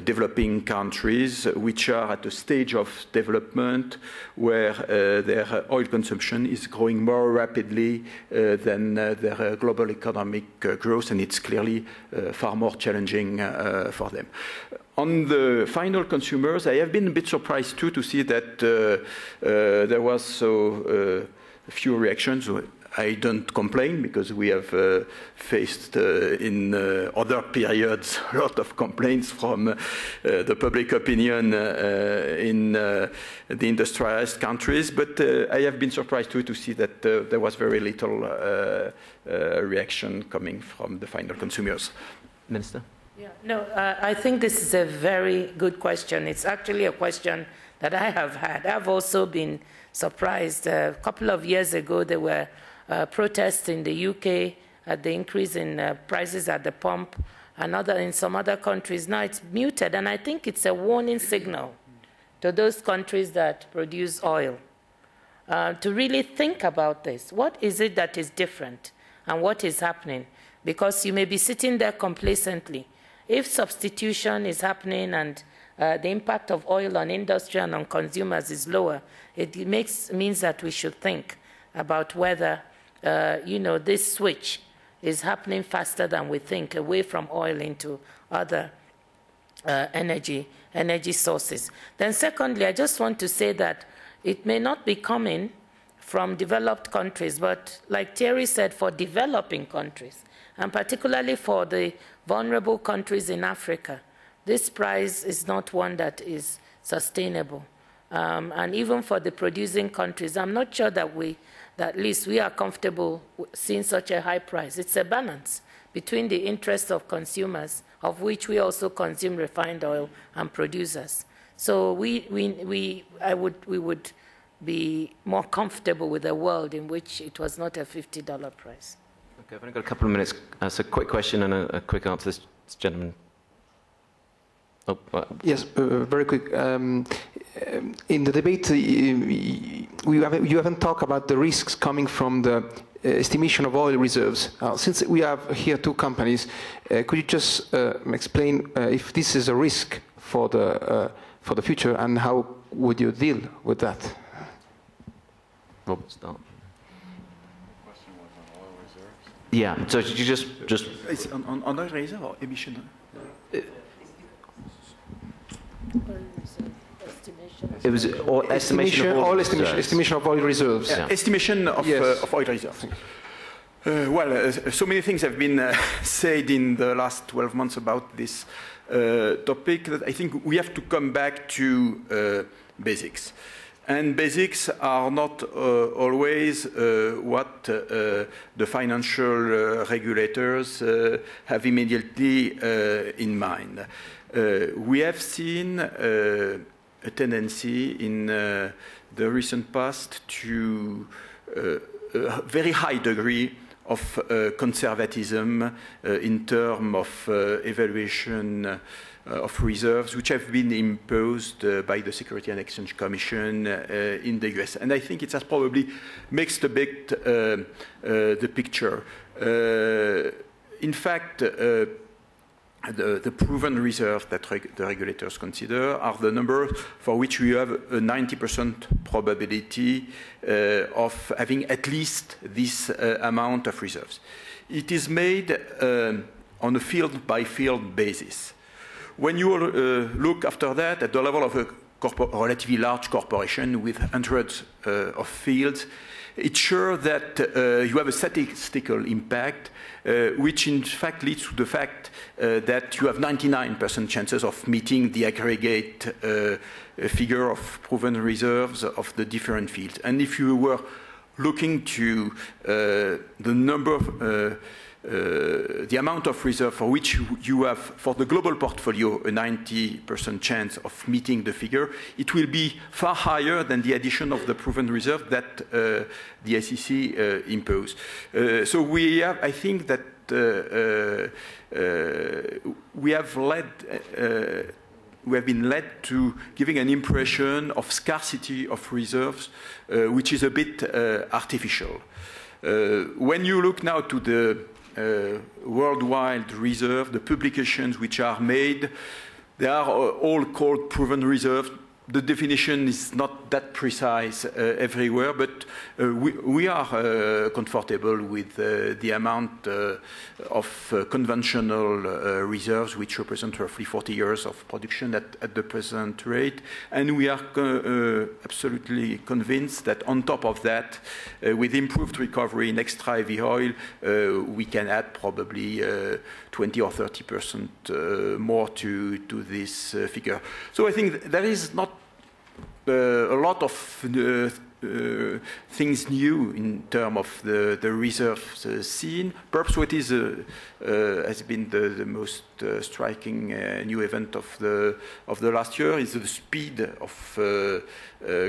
developing countries, which are at a stage of development where their oil consumption is growing more rapidly than their global economic growth, and it's clearly far more challenging for them. On the final consumers, I have been a bit surprised too to see that there was so few reactions. I don't complain because we have faced in other periods a lot of complaints from the public opinion in the industrialized countries. But I have been surprised too to see that there was very little reaction coming from the final consumers. Minister? Yeah, no, I think this is a very good question. It's actually a question that I have had. I've also been surprised. A couple of years ago, there were protests in the UK at the increase in prices at the pump, and in some other countries. Now it's muted, and I think it's a warning signal to those countries that produce oil to really think about this. What is it that is different, and what is happening? Because you may be sitting there complacently. If substitution is happening and the impact of oil on industry and on consumers is lower, it means that we should think about whether this switch is happening faster than we think, away from oil into other energy sources. Then secondly, I just want to say that it may not be coming from developed countries, but like Thierry said, for developing countries, and particularly for the vulnerable countries in Africa, this price is not one that is sustainable. And even for the producing countries, I'm not sure that at least we are comfortable seeing such a high price. It's a balance between the interests of consumers, of which we also consume refined oil, and producers. So we would be more comfortable with a world in which it was not a $50 price. Okay, I've only got a couple of minutes. So quick question and a quick answer. This gentleman. Oh, yes, very quick. In the debate, you haven't talked about the risks coming from the estimation of oil reserves. Since we have here two companies, could you just explain if this is a risk for the future, and how would you deal with that? Robert, start. The question was on oil reserves. Yeah. So you just it's on oil reserve or emission? It was estimation of oil reserves. Yeah. Estimation of, yes. Of oil reserves. Well, so many things have been said in the last 12 months about this topic that I think we have to come back to basics. And basics are not always what the financial regulators have immediately in mind. We have seen a tendency in the recent past to a very high degree of conservatism in terms of evaluation of reserves, which have been imposed by the Security and Exchange Commission in the US. And I think it has probably mixed a bit the picture. In fact, the proven reserves that the regulators consider are the numbers for which we have a 90% probability of having at least this amount of reserves. It is made on a field-by-field basis. When you look after that at the level of a relatively large corporation with hundreds of fields, it's sure that you have a statistical impact, which in fact leads to the fact that you have 99% chances of meeting the aggregate figure of proven reserves of the different fields. And if you were looking to the number of the amount of reserve for which you have, for the global portfolio, a 90% chance of meeting the figure, it will be far higher than the addition of the proven reserve that the SEC imposed. So we have, I think that we have been led to giving an impression of scarcity of reserves, which is a bit artificial. When you look now to the worldwide reserve, the publications which are made, they are all called proven reserves. The definition is not that precise everywhere, but we are comfortable with the amount of conventional reserves, which represent roughly 40 years of production at the present rate. And we are absolutely convinced that on top of that, with improved recovery in extra heavy oil, we can add probably 20 or 30% more to this figure. So I think there is not a lot of things new in terms of the reserves seen. Perhaps what is has been the most striking new event of the last year is the speed of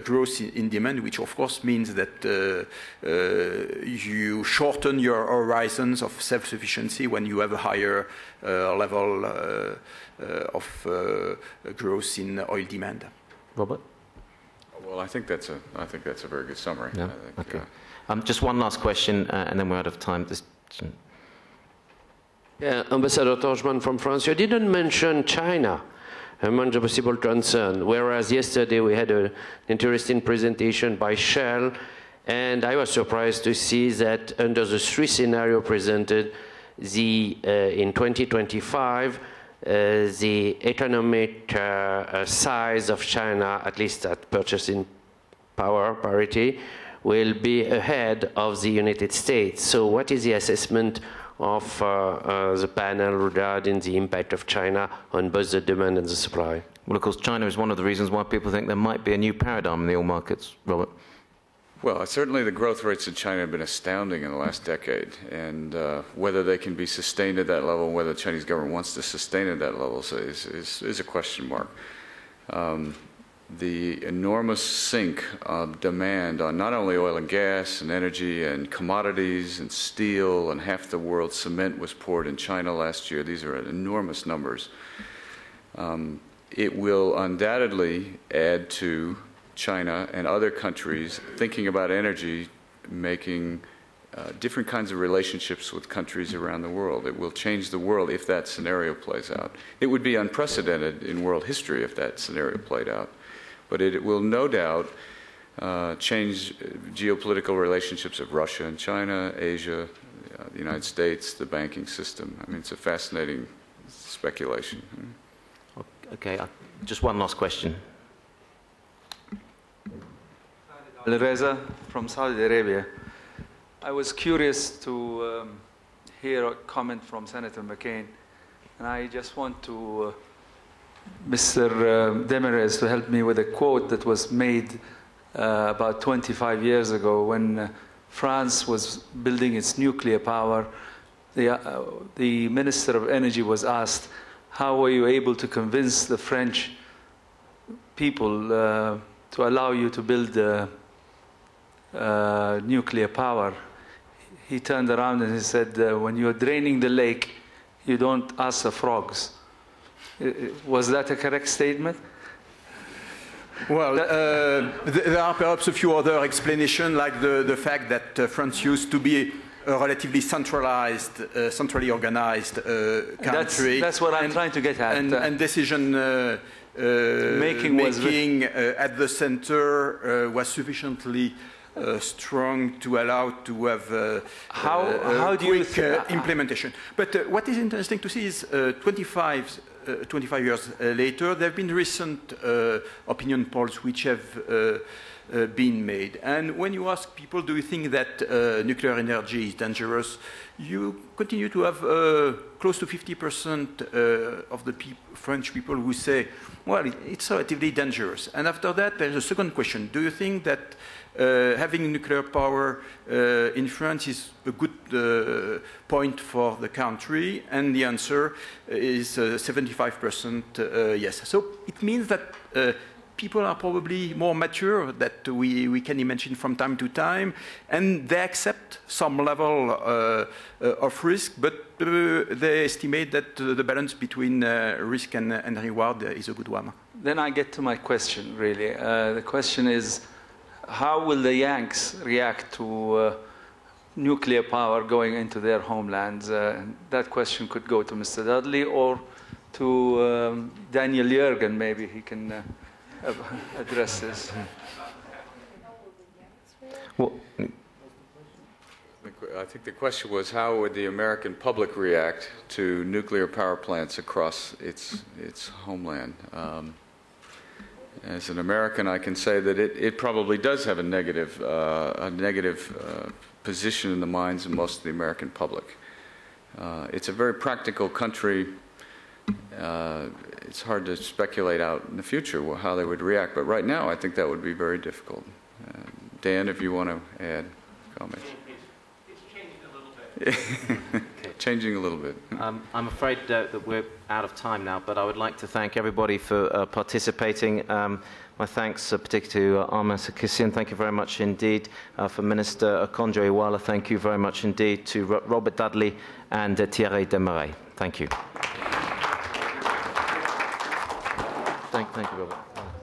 growth in demand, which of course means that you shorten your horizons of self-sufficiency when you have a higher level of growth in oil demand. Robert? Well, I think that's a very good summary. Yeah. Okay. Just one last question, and then we're out of time. Yeah, Ambassador Torjman from France. You didn't mention China among the possible concern, whereas yesterday we had an interesting presentation by Shell, and I was surprised to see that under the three scenario presented, in 2025, the economic size of China, at least at purchasing power parity, will be ahead of the United States. So what is the assessment of the panel regarding the impact of China on both the demand and the supply? Well, of course, China is one of the reasons why people think there might be a new paradigm in the oil markets, Robert. Well, certainly the growth rates in China have been astounding in the last decade, and whether they can be sustained at that level, whether the Chinese government wants to sustain at that level is a question mark. the enormous sink of demand on not only oil and gas and energy and commodities and steel, and half the world's cement was poured in China last year. These are enormous numbers. It will undoubtedly add to China and other countries thinking about energy, making different kinds of relationships with countries around the world. It will change the world if that scenario plays out. It would be unprecedented in world history if that scenario played out. But it will no doubt change geopolitical relationships of Russia and China, Asia, the United States, the banking system. I mean, it's a fascinating speculation. Okay, just one last question. Reza from Saudi Arabia. I was curious to hear a comment from Senator McCain, and I just want to Mr. Desmarest to help me with a quote that was made about 25 years ago when France was building its nuclear power. The Minister of Energy was asked, how were you able to convince the French people to allow you to build nuclear power? He turned around and he said, when you're draining the lake, you don't ask the frogs. Was that a correct statement? Well, there are perhaps a few other explanations, like the fact that France used to be a relatively centralized, centrally organized country. That's what I'm trying to get at. And decision making at the center was sufficiently strong to allow to have quick implementation. But what is interesting to see is 25 years later, there have been recent opinion polls which have been made. And when you ask people, do you think that nuclear energy is dangerous, you continue to have close to 50% of the French people who say, well, it's relatively dangerous. And after that, there's a second question. Do you think that having nuclear power in France is a good point for the country? And the answer is 75% yes. So it means that people are probably more mature that we can imagine from time to time, and they accept some level of risk, but they estimate that the balance between risk and reward is a good one. Then I get to my question, really. The question is, how will the Yanks react to nuclear power going into their homelands? That question could go to Mr. Dudley or to Daniel Yergin. Maybe he can address this. Well, I think the question was, how would the American public react to nuclear power plants across its homeland? As an American, I can say that it probably does have a negative position in the minds of most of the American public. It's a very practical country. It's hard to speculate out in the future how they would react, but right now I think that would be very difficult. Dan, if you want to add comments. It's changing a little bit. Changing a little bit. I'm afraid that we're out of time now, but I would like to thank everybody for participating. My thanks particularly to Armen Sarkissian. Thank you very much indeed. For Minister Okonjo-Iweala, thank you very much indeed. To Robert Dudley and Thierry Desmarest. Thank you. Thank you, Robert.